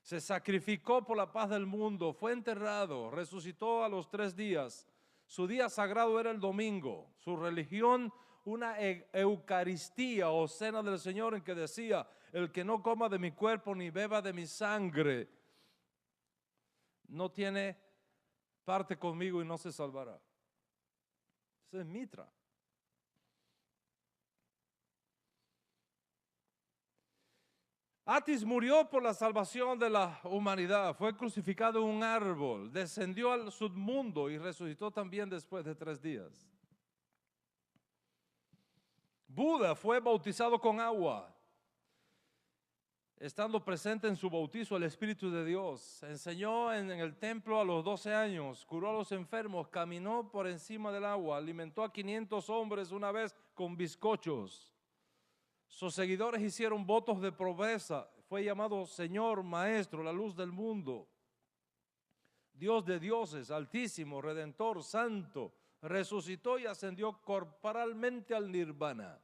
Se sacrificó por la paz del mundo. Fue enterrado. Resucitó a los 3 días. Su día sagrado era el domingo. Su religión, una eucaristía o cena del Señor, en que decía: el que no coma de mi cuerpo ni beba de mi sangre no tiene parte conmigo y no se salvará. Ese es Mitra. Atis murió por la salvación de la humanidad. Fue crucificado en un árbol, descendió al submundo y resucitó también después de 3 días. Buda fue bautizado con agua. Estando presente en su bautizo el Espíritu de Dios, enseñó en el templo a los 12 años, curó a los enfermos, caminó por encima del agua, alimentó a 500 hombres una vez con bizcochos. Sus seguidores hicieron votos de pobreza. Fue llamado Señor, Maestro, la luz del mundo, Dios de dioses, Altísimo, Redentor, Santo. Resucitó y ascendió corporalmente al nirvana.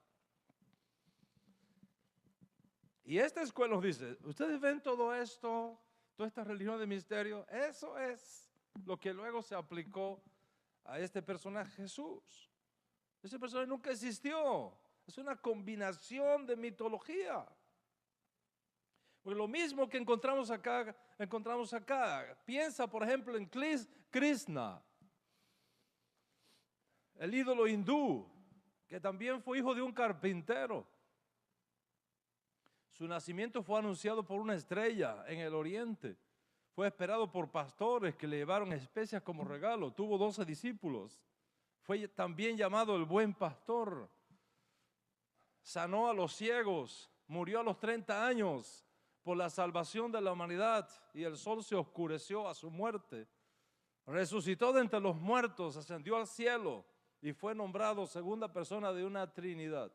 Y esta escuela nos dice: ustedes ven todo esto, toda esta religión de misterio, eso es lo que luego se aplicó a este personaje Jesús. Ese personaje nunca existió, es una combinación de mitología. Porque lo mismo que encontramos acá. Piensa, por ejemplo, en Krishna, el ídolo hindú, que también fue hijo de un carpintero. Su nacimiento fue anunciado por una estrella en el oriente. Fue esperado por pastores que le llevaron especias como regalo. Tuvo 12 discípulos. Fue también llamado el buen pastor. Sanó a los ciegos. Murió a los 30 años por la salvación de la humanidad y el sol se oscureció a su muerte. Resucitó de entre los muertos, ascendió al cielo y fue nombrado segunda persona de una Trinidad.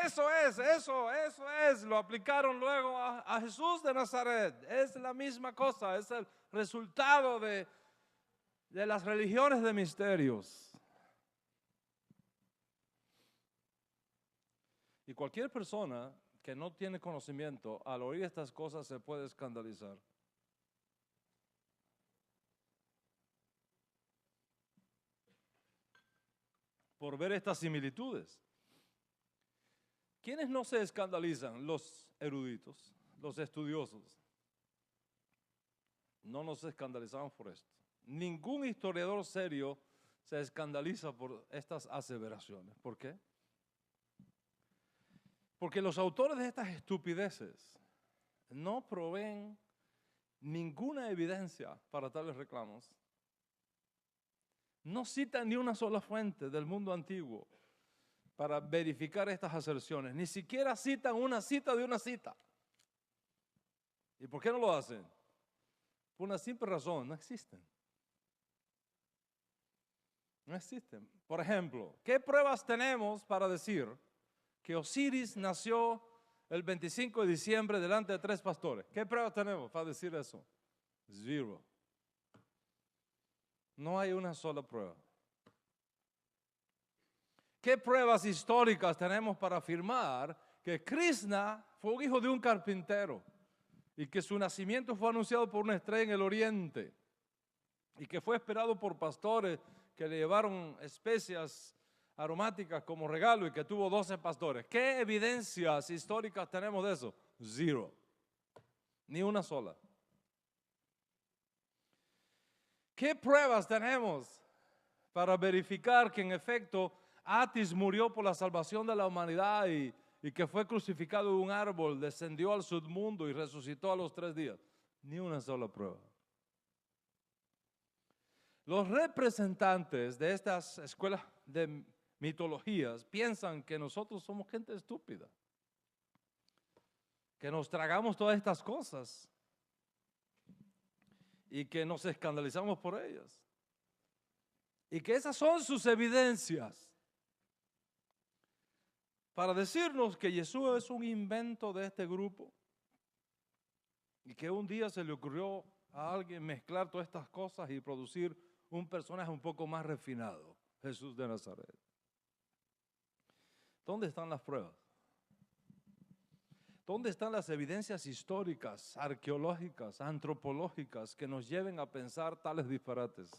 Eso es, lo aplicaron luego a Jesús de Nazaret. Es la misma cosa, es el resultado de las religiones de misterios. Y cualquier persona que no tiene conocimiento, al oír estas cosas se puede escandalizar. por ver estas similitudes. ¿Quiénes no se escandalizan? Los eruditos, los estudiosos. No nos escandalizamos por esto. Ningún historiador serio se escandaliza por estas aseveraciones. ¿Por qué? Porque los autores de estas estupideces no proveen ninguna evidencia para tales reclamos. No citan ni una sola fuente del mundo antiguo para verificar estas aserciones. Ni siquiera citan una cita de una cita. ¿Y por qué no lo hacen? Por una simple razón, no existen. No existen. Por ejemplo, ¿qué pruebas tenemos para decir que Osiris nació el 25 de diciembre delante de 3 pastores? ¿Qué pruebas tenemos para decir eso? Zero. No hay una sola prueba. ¿Qué pruebas históricas tenemos para afirmar que Krishna fue un hijo de un carpintero y que su nacimiento fue anunciado por una estrella en el oriente y que fue esperado por pastores que le llevaron especias aromáticas como regalo y que tuvo 12 pastores? ¿Qué evidencias históricas tenemos de eso? Zero. Ni una sola. ¿Qué pruebas tenemos para verificar que en efecto Atis murió por la salvación de la humanidad y que fue crucificado en un árbol, descendió al submundo y resucitó a los 3 días? Ni una sola prueba. Los representantes de estas escuelas de mitologías piensan que nosotros somos gente estúpida, que nos tragamos todas estas cosas y que nos escandalizamos por ellas, y que esas son sus evidencias para decirnos que Jesús es un invento de este grupo y que un día se le ocurrió a alguien mezclar todas estas cosas y producir un personaje un poco más refinado, Jesús de Nazaret. ¿Dónde están las pruebas? ¿Dónde están las evidencias históricas, arqueológicas, antropológicas que nos lleven a pensar tales disparates?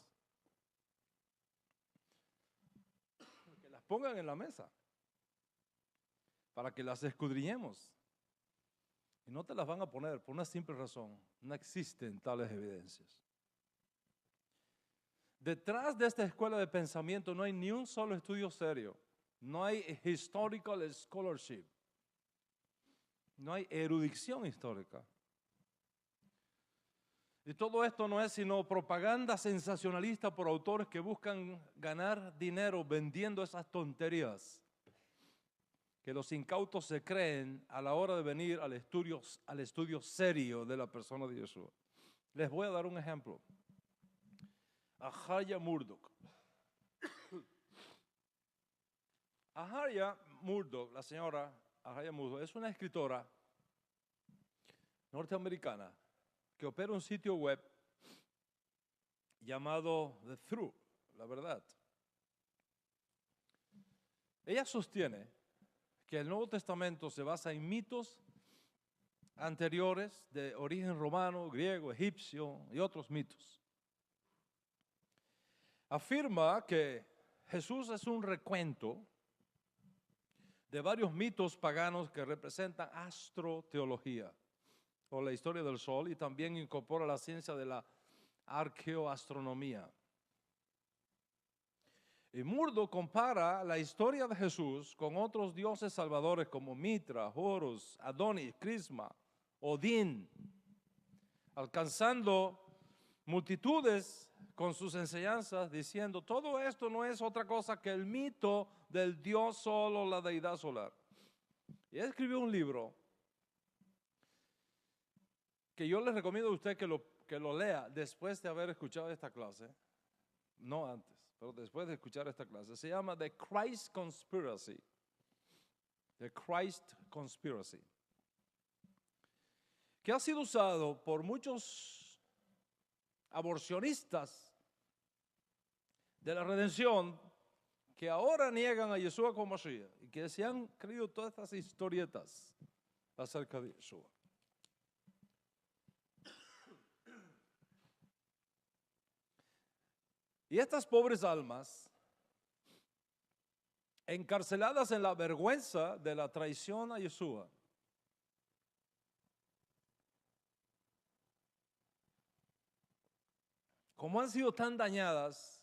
Que las pongan en la mesa para que las escudriñemos. Y no te las van a poner por una simple razón: no existen tales evidencias. Detrás de esta escuela de pensamiento no hay ni un solo estudio serio, no hay historical scholarship, no hay erudición histórica. Y todo esto no es sino propaganda sensacionalista por autores que buscan ganar dinero vendiendo esas tonterías que los incautos se creen a la hora de venir al estudio serio de la persona de Jesús. Les voy a dar un ejemplo. Ahalia Murdoch. Ahalia Murdoch, la señora Ahalia Murdoch, es una escritora norteamericana que opera un sitio web llamado The Truth, la verdad. Ella sostiene que el Nuevo Testamento se basa en mitos anteriores de origen romano, griego, egipcio y otros mitos. Afirma que Jesús es un recuento de varios mitos paganos que representan astroteología o la historia del sol, y también incorpora la ciencia de la arqueoastronomía. Y Murdoch compara la historia de Jesús con otros dioses salvadores como Mitra, Horus, Adonis, Crisma, Odín, alcanzando multitudes con sus enseñanzas, diciendo: todo esto no es otra cosa que el mito del dios solo, la deidad solar. Y él escribió un libro que yo le recomiendo a usted que lo lea después de haber escuchado esta clase, no antes, pero después de escuchar esta clase. Se llama The Christ Conspiracy. The Christ Conspiracy, que ha sido usado por muchos aborcionistas de la redención que ahora niegan a Yeshua como Mashiach y que se han creído todas estas historietas acerca de Yeshua. Y estas pobres almas encarceladas en la vergüenza de la traición a Yeshua. Como han sido tan dañadas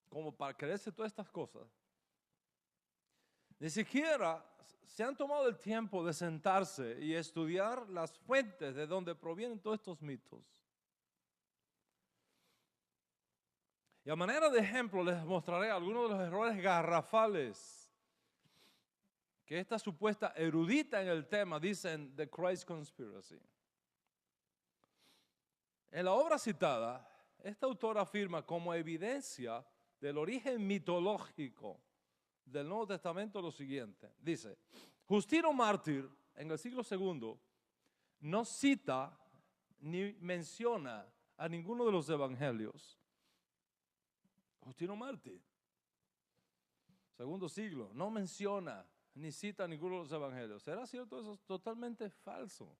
como para creerse todas estas cosas, ni siquiera se han tomado el tiempo de sentarse y estudiar las fuentes de donde provienen todos estos mitos. Y a manera de ejemplo les mostraré algunos de los errores garrafales que esta supuesta erudita en el tema dicen The Christ Conspiracy. En la obra citada, esta autora afirma como evidencia del origen mitológico del Nuevo Testamento lo siguiente. Dice, Justino Mártir en el siglo II no cita ni menciona a ninguno de los evangelios. Justino Mártir, segundo siglo, no menciona ni cita a ninguno de los evangelios. ¿Será cierto eso? Es totalmente falso.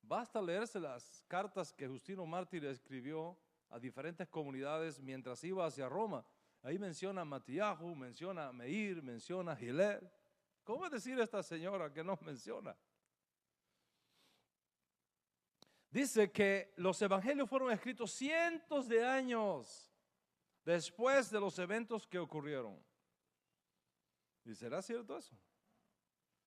Basta leerse las cartas que Justino Mártir escribió a diferentes comunidades mientras iba hacia Roma. Ahí menciona a Matíahu, menciona a Meir, menciona a Giler. ¿Cómo es decir esta señora que no menciona? Dice que los evangelios fueron escritos cientos de años después de los eventos que ocurrieron. ¿Y será cierto eso?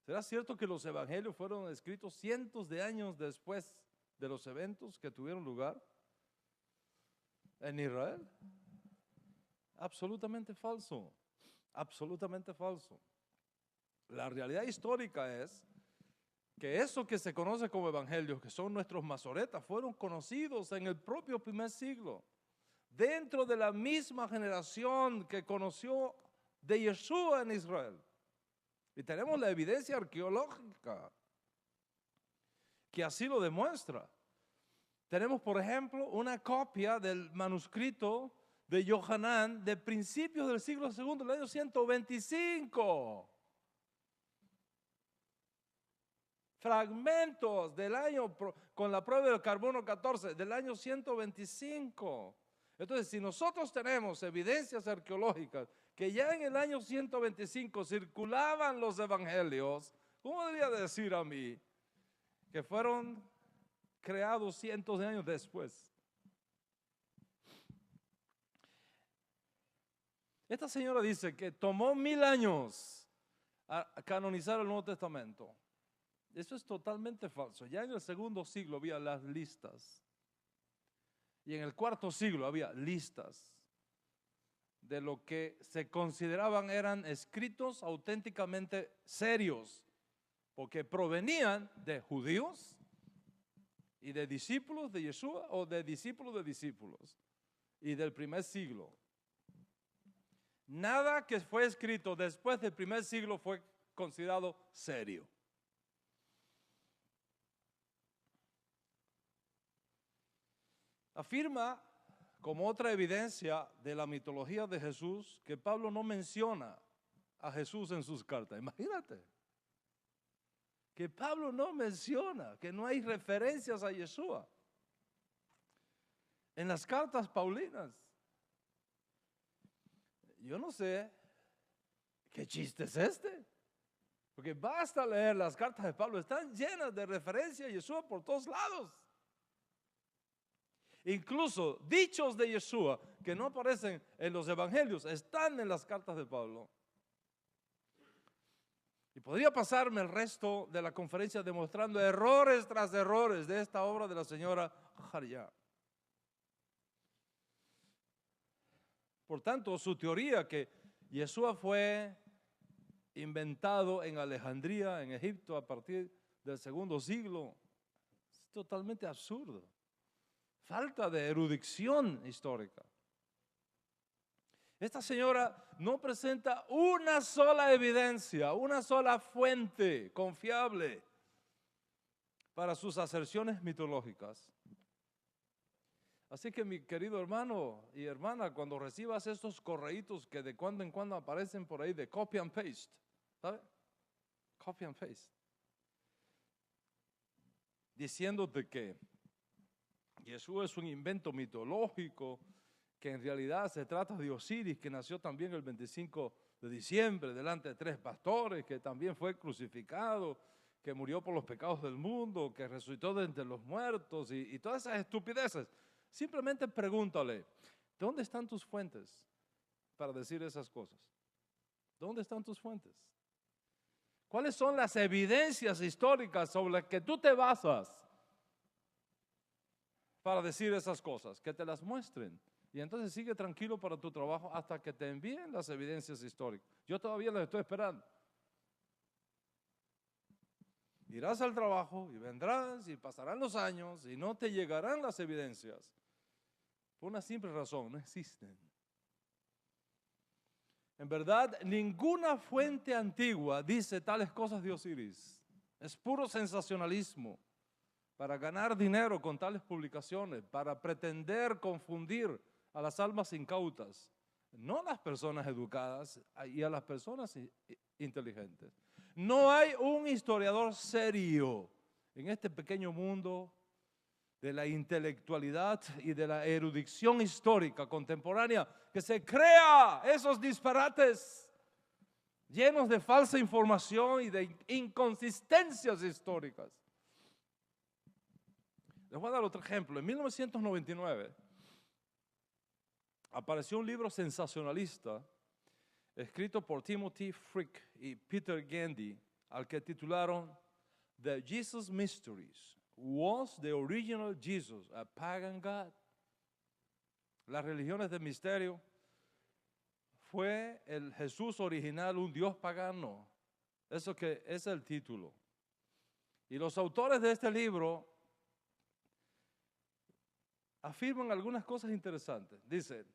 ¿Será cierto que los evangelios fueron escritos cientos de años después de los eventos que tuvieron lugar en Israel? Absolutamente falso, absolutamente falso. La realidad histórica es que eso que se conoce como evangelios, que son nuestros masoretas, fueron conocidos en el propio primer siglo, dentro de la misma generación que conoció de Yeshua en Israel. Y tenemos la evidencia arqueológica que así lo demuestra. Tenemos, por ejemplo, una copia del manuscrito de Yohanan de principios del siglo II, del año 125. Fragmentos del año, con la prueba del carbono 14, del año 125. Entonces, si nosotros tenemos evidencias arqueológicas que ya en el año 125 circulaban los evangelios, ¿cómo debería decir a mí que fueron creados cientos de años después? Esta señora dice que tomó 1000 años a canonizar el Nuevo Testamento. Eso es totalmente falso. Ya en el segundo siglo había las listas. Y en el cuarto siglo había listas de lo que se consideraban eran escritos auténticamente serios, porque provenían de judíos y de discípulos de Yeshua o de discípulos y del primer siglo. Nada que fue escrito después del primer siglo fue considerado serio. Afirma como otra evidencia de la mitología de Jesús que Pablo no menciona a Jesús en sus cartas. Imagínate. Que Pablo no menciona, que no hay referencias a Yeshua en las cartas paulinas. Yo no sé qué chiste es este, porque basta leer las cartas de Pablo, están llenas de referencia a Yeshua por todos lados. Incluso dichos de Yeshua que no aparecen en los evangelios están en las cartas de Pablo. Y podría pasarme el resto de la conferencia demostrando errores tras errores de esta obra de la señora Haryá. Por tanto, su teoría que Yeshua fue inventado en Alejandría, en Egipto, a partir del segundo siglo, es totalmente absurdo. Falta de erudición histórica. Esta señora no presenta una sola evidencia, una sola fuente confiable para sus aserciones mitológicas. Así que mi querido hermano y hermana, cuando recibas estos correitos que de cuando en cuando aparecen por ahí de copy and paste, ¿sabe? Copy and paste. Diciéndote que Jesús es un invento mitológico, que en realidad se trata de Osiris, que nació también el 25 de diciembre delante de 3 pastores, que también fue crucificado, que murió por los pecados del mundo, que resucitó de entre los muertos y todas esas estupideces. Simplemente pregúntale, ¿dónde están tus fuentes para decir esas cosas? ¿Dónde están tus fuentes? ¿Cuáles son las evidencias históricas sobre las que tú te basas para decir esas cosas? Que te las muestren. Y entonces sigue tranquilo para tu trabajo hasta que te envíen las evidencias históricas. Yo todavía las estoy esperando. Irás al trabajo y vendrás y pasarán los años y no te llegarán las evidencias. Por una simple razón, no existen. En verdad, ninguna fuente antigua dice tales cosas de Osiris. Es puro sensacionalismo para ganar dinero con tales publicaciones, para pretender confundir a las almas incautas, no a las personas educadas y a las personas inteligentes. No hay un historiador serio en este pequeño mundo de la intelectualidad y de la erudición histórica contemporánea que se crea esos disparates llenos de falsa información y de inconsistencias históricas. Les voy a dar otro ejemplo. En 1999 apareció un libro sensacionalista escrito por Timothy Frick y Peter Gandy, al que titularon The Jesus Mysteries. Was the original Jesus a pagan God? Las religiones del misterio. ¿Fue el Jesús original un Dios pagano? Eso que es el título. Y los autores de este libro afirman algunas cosas interesantes. Dicen,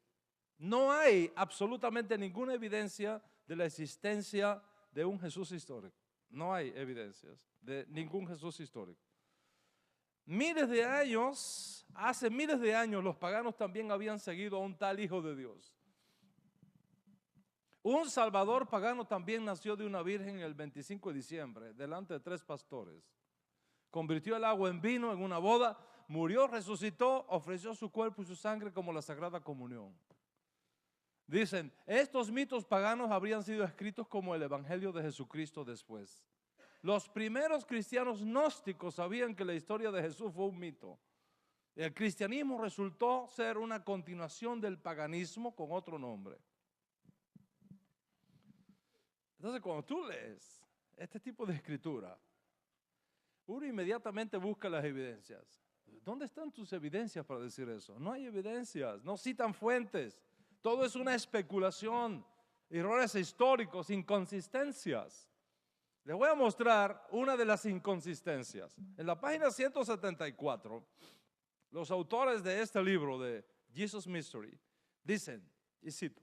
no hay absolutamente ninguna evidencia de la existencia de un Jesús histórico. No hay evidencias de ningún Jesús histórico. Miles de años, hace miles de años, los paganos también habían seguido a un tal Hijo de Dios. Un Salvador pagano también nació de una virgen el 25 de diciembre, delante de 3 pastores. Convirtió el agua en vino en una boda, murió, resucitó, ofreció su cuerpo y su sangre como la Sagrada Comunión. Dicen, estos mitos paganos habrían sido escritos como el Evangelio de Jesucristo después. Los primeros cristianos gnósticos sabían que la historia de Jesús fue un mito. El cristianismo resultó ser una continuación del paganismo con otro nombre. Entonces, cuando tú lees este tipo de escritura, uno inmediatamente busca las evidencias. ¿Dónde están tus evidencias para decir eso? No hay evidencias, no citan fuentes. Todo es una especulación, errores históricos, inconsistencias. Les voy a mostrar una de las inconsistencias. En la página 174, los autores de este libro de Jesus Mystery dicen, y cito,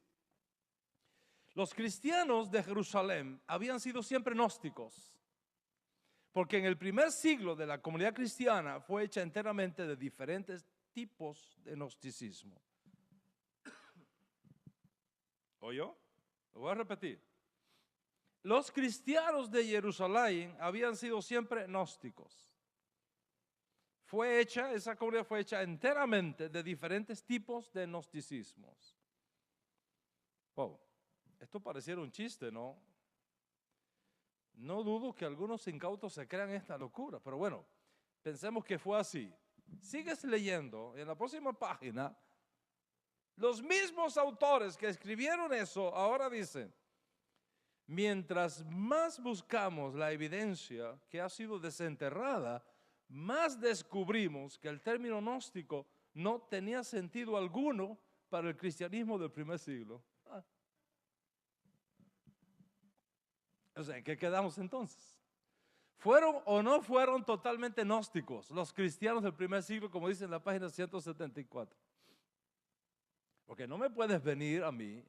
los cristianos de Jerusalén habían sido siempre gnósticos, porque en el primer siglo de la comunidad cristiana fue hecha enteramente de diferentes tipos de gnosticismo. ¿Oyó? Lo voy a repetir. Los cristianos de Jerusalén habían sido siempre gnósticos. Esa comunidad fue hecha enteramente de diferentes tipos de gnosticismos. Wow, esto pareciera un chiste, ¿no? No dudo que algunos incautos se crean esta locura, pero bueno, pensemos que fue así. Sigues leyendo, en la próxima página, los mismos autores que escribieron eso ahora dicen, mientras más buscamos la evidencia que ha sido desenterrada, más descubrimos que el término gnóstico no tenía sentido alguno para el cristianismo del primer siglo. O sea, ¿en qué quedamos entonces? ¿Fueron o no fueron totalmente gnósticos los cristianos del primer siglo, como dice en la página 174? Porque no me puedes venir a mí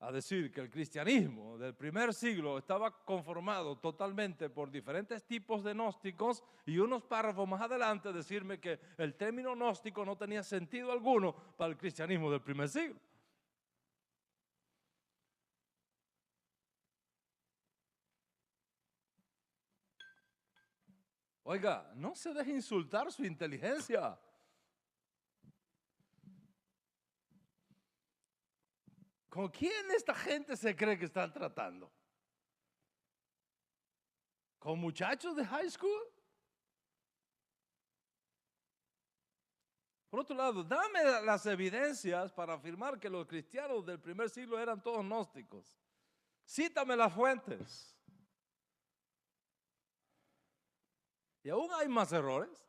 a decir que el cristianismo del primer siglo estaba conformado totalmente por diferentes tipos de gnósticos y unos párrafos más adelante decirme que el término gnóstico no tenía sentido alguno para el cristianismo del primer siglo. Oiga, no se deje insultar su inteligencia. ¿Con quién esta gente se cree que están tratando? ¿Con muchachos de high school? Por otro lado, dame las evidencias para afirmar que los cristianos del primer siglo eran todos gnósticos. Cítame las fuentes. Y aún hay más errores.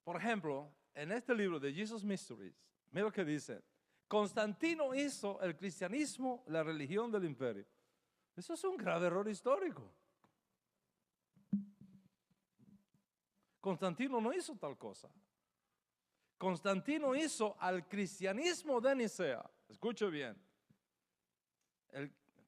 Por ejemplo, en este libro de Jesus Mysteries, mira lo que dice. Constantino hizo el cristianismo la religión del imperio. Eso es un grave error histórico. Constantino no hizo tal cosa. Constantino hizo al cristianismo de Nicea. Escuche bien.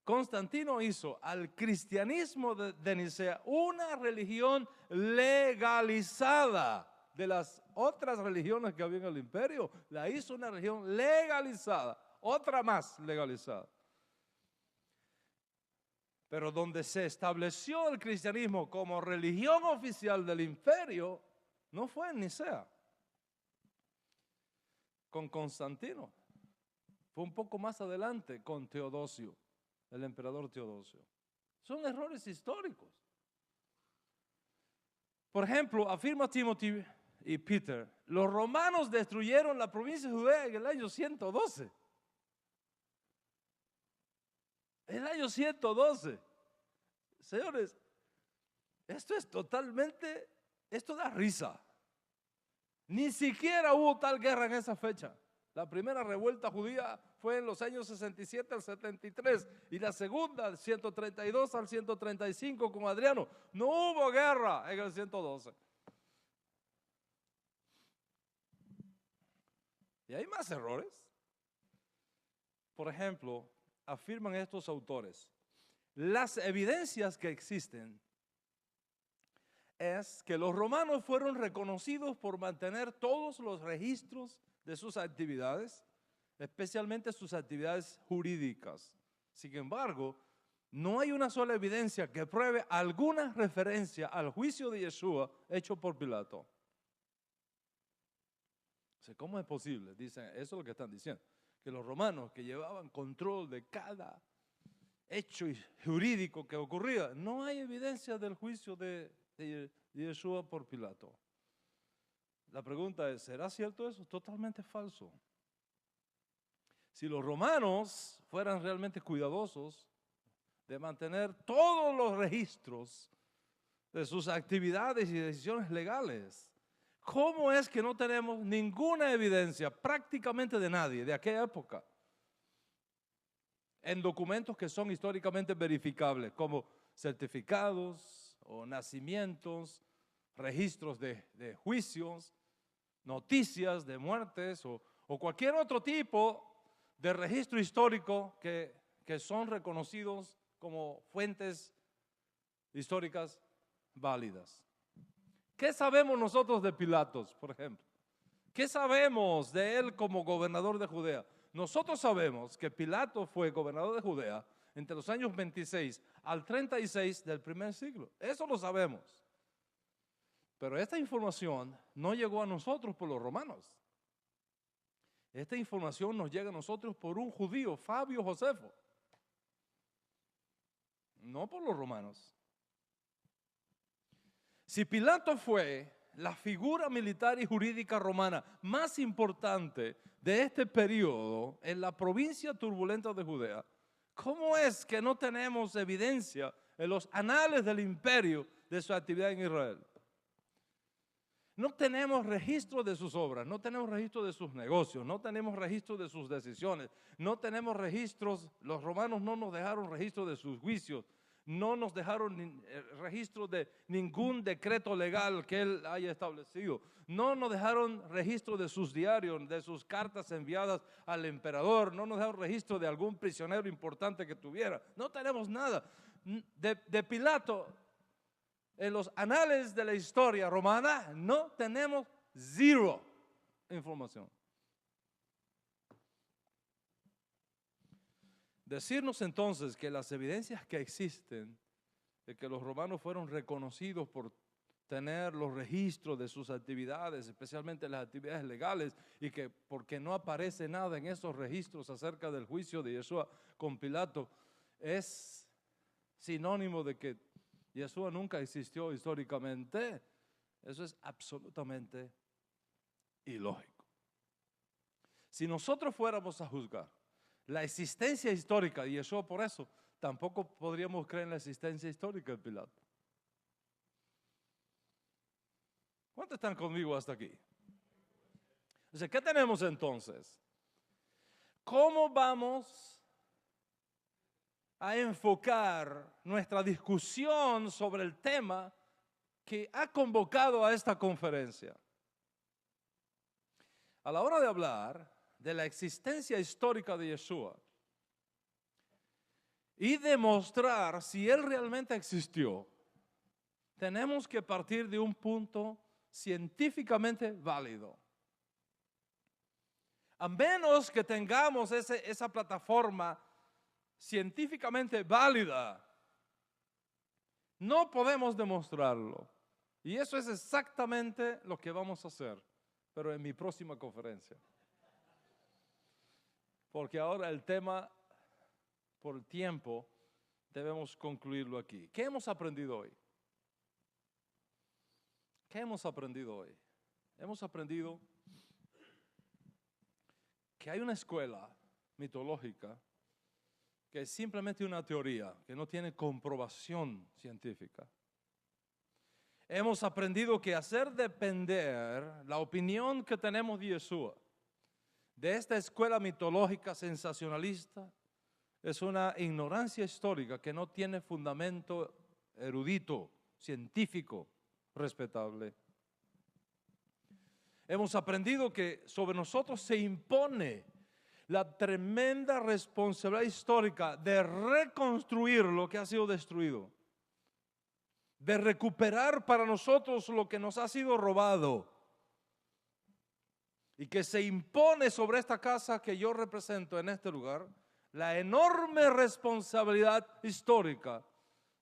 Constantino hizo al cristianismo de Nicea una religión legalizada de las otras religiones que había en el imperio. La hizo una religión legalizada, otra más legalizada. Pero donde se estableció el cristianismo como religión oficial del imperio, no fue en Nicea, con Constantino. Fue un poco más adelante con Teodosio, el emperador Teodosio. Son errores históricos. Por ejemplo, afirma Timothy y Peter, los romanos destruyeron la provincia de Judea en el año 112. El año 112. Señores, esto da risa. Ni siquiera hubo tal guerra en esa fecha. La primera revuelta judía fue en los años 67 al 73 y la segunda del 132 al 135 con Adriano. No hubo guerra en el 112. Y hay más errores. Por ejemplo, afirman estos autores, las evidencias que existen es que los romanos fueron reconocidos por mantener todos los registros de sus actividades, especialmente sus actividades jurídicas. Sin embargo, no hay una sola evidencia que pruebe alguna referencia al juicio de Yeshua hecho por Pilato. ¿Cómo es posible? Dicen, eso es lo que están diciendo, que los romanos que llevaban control de cada hecho jurídico que ocurría, no hay evidencia del juicio de Yeshua por Pilato. La pregunta es, ¿será cierto eso? Totalmente falso. Si los romanos fueran realmente cuidadosos de mantener todos los registros de sus actividades y decisiones legales, ¿cómo es que no tenemos ninguna evidencia prácticamente de nadie de aquella época en documentos que son históricamente verificables, como certificados o nacimientos, registros de juicios, noticias de muertes o cualquier otro tipo de registro histórico que son reconocidos como fuentes históricas válidas? ¿Qué sabemos nosotros de Pilatos, por ejemplo? ¿Qué sabemos de él como gobernador de Judea? Nosotros sabemos que Pilato fue gobernador de Judea entre los años 26 al 36 del primer siglo. Eso lo sabemos. Pero esta información no llegó a nosotros por los romanos. Esta información nos llega a nosotros por un judío, Fabio Josefo. No por los romanos. Si Pilato fue la figura militar y jurídica romana más importante de este periodo en la provincia turbulenta de Judea, ¿cómo es que no tenemos evidencia en los anales del imperio de su actividad en Israel? No tenemos registro de sus obras, no tenemos registro de sus negocios, no tenemos registro de sus decisiones, no tenemos registros, los romanos no nos dejaron registro de sus juicios, no nos dejaron registro de ningún decreto legal que él haya establecido. No nos dejaron registro de sus diarios, de sus cartas enviadas al emperador. No nos dejaron registro de algún prisionero importante que tuviera. No tenemos nada. De Pilato, en los anales de la historia romana, no tenemos cero información. Decirnos entonces que las evidencias que existen de que los romanos fueron reconocidos por tener los registros de sus actividades, especialmente las actividades legales, y que porque no aparece nada en esos registros acerca del juicio de Yeshua con Pilato, es sinónimo de que Yeshua nunca existió históricamente. Eso es absolutamente ilógico. Si nosotros fuéramos a juzgar la existencia histórica de Yeshua, por eso tampoco podríamos creer en la existencia histórica de Pilato. ¿Cuántos están conmigo hasta aquí? O sea, ¿qué tenemos entonces? ¿Cómo vamos a enfocar nuestra discusión sobre el tema que ha convocado a esta conferencia? A la hora de hablar de la existencia histórica de Yeshua y demostrar si Él realmente existió, tenemos que partir de un punto científicamente válido. A menos que tengamos esa plataforma científicamente válida, no podemos demostrarlo. Y eso es exactamente lo que vamos a hacer, pero en mi próxima conferencia. Porque ahora el tema, por el tiempo, debemos concluirlo aquí. ¿Qué hemos aprendido hoy? ¿Qué hemos aprendido hoy? Hemos aprendido que hay una escuela mitológica que es simplemente una teoría, que no tiene comprobación científica. Hemos aprendido que hacer depender la opinión que tenemos de Yeshua de esta escuela mitológica sensacionalista es una ignorancia histórica que no tiene fundamento erudito, científico, respetable. Hemos aprendido que sobre nosotros se impone la tremenda responsabilidad histórica de reconstruir lo que ha sido destruido, de recuperar para nosotros lo que nos ha sido robado, y que se impone sobre esta casa que yo represento en este lugar la enorme responsabilidad histórica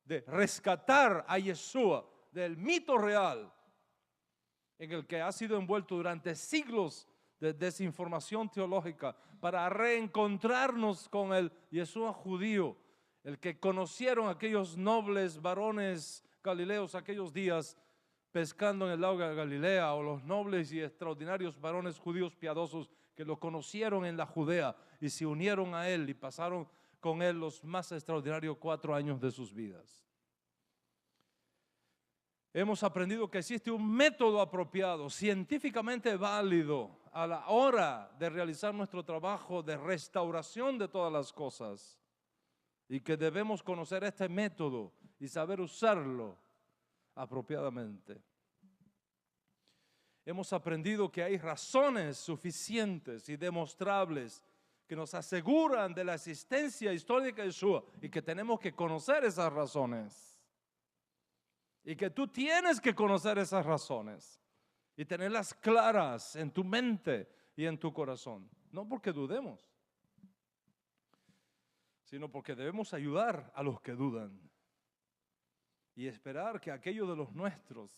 de rescatar a Yeshua del mito real en el que ha sido envuelto durante siglos de desinformación teológica, para reencontrarnos con el Yeshua judío, el que conocieron aquellos nobles varones galileos aquellos días pescando en el lago de Galilea, o los nobles y extraordinarios varones judíos piadosos que lo conocieron en la Judea y se unieron a él y pasaron con él los más extraordinarios 4 años de sus vidas. Hemos aprendido que existe un método apropiado, científicamente válido, a la hora de realizar nuestro trabajo de restauración de todas las cosas, y que debemos conocer este método y saber usarlo apropiadamente. Hemos aprendido que hay razones suficientes y demostrables que nos aseguran de la existencia histórica de Yeshua, y que tenemos que conocer esas razones, y que tú tienes que conocer esas razones y tenerlas claras en tu mente y en tu corazón, no porque dudemos, sino porque debemos ayudar a los que dudan y esperar que aquellos de los nuestros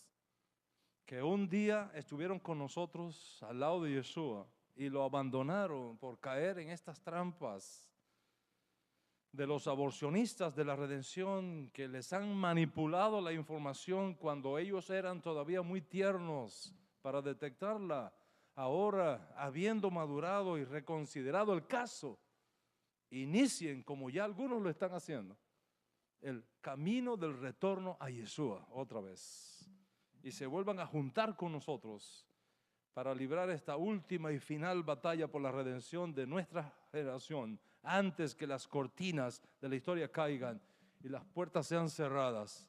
que un día estuvieron con nosotros al lado de Yeshua y lo abandonaron por caer en estas trampas de los aborcionistas de la redención, que les han manipulado la información cuando ellos eran todavía muy tiernos para detectarla, ahora habiendo madurado y reconsiderado el caso, inicien, como ya algunos lo están haciendo, el camino del retorno a Yeshua otra vez, y se vuelvan a juntar con nosotros para librar esta última y final batalla por la redención de nuestra generación, antes que las cortinas de la historia caigan y las puertas sean cerradas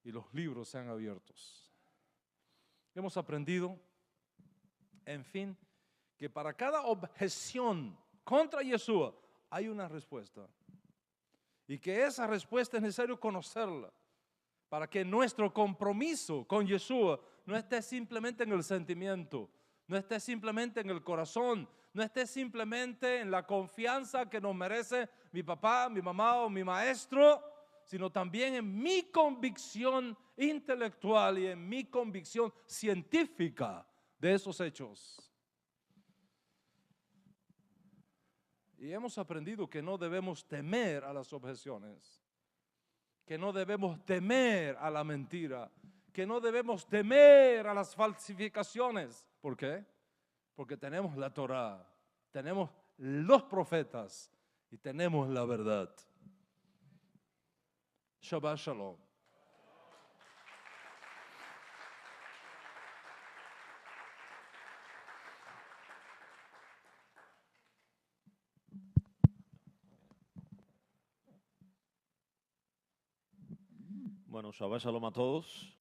y los libros sean abiertos. Hemos aprendido, en fin, que para cada objeción contra Yeshua hay una respuesta, y que esa respuesta es necesario conocerla para que nuestro compromiso con Yeshua no esté simplemente en el sentimiento, no esté simplemente en el corazón, no esté simplemente en la confianza que nos merece mi papá, mi mamá o mi maestro, sino también en mi convicción intelectual y en mi convicción científica de esos hechos. Y hemos aprendido que no debemos temer a las objeciones, que no debemos temer a la mentira, que no debemos temer a las falsificaciones. ¿Por qué? Porque tenemos la Torá, tenemos los profetas y tenemos la verdad. Shabbat Shalom. Bueno, Shabbat Shalom a todos.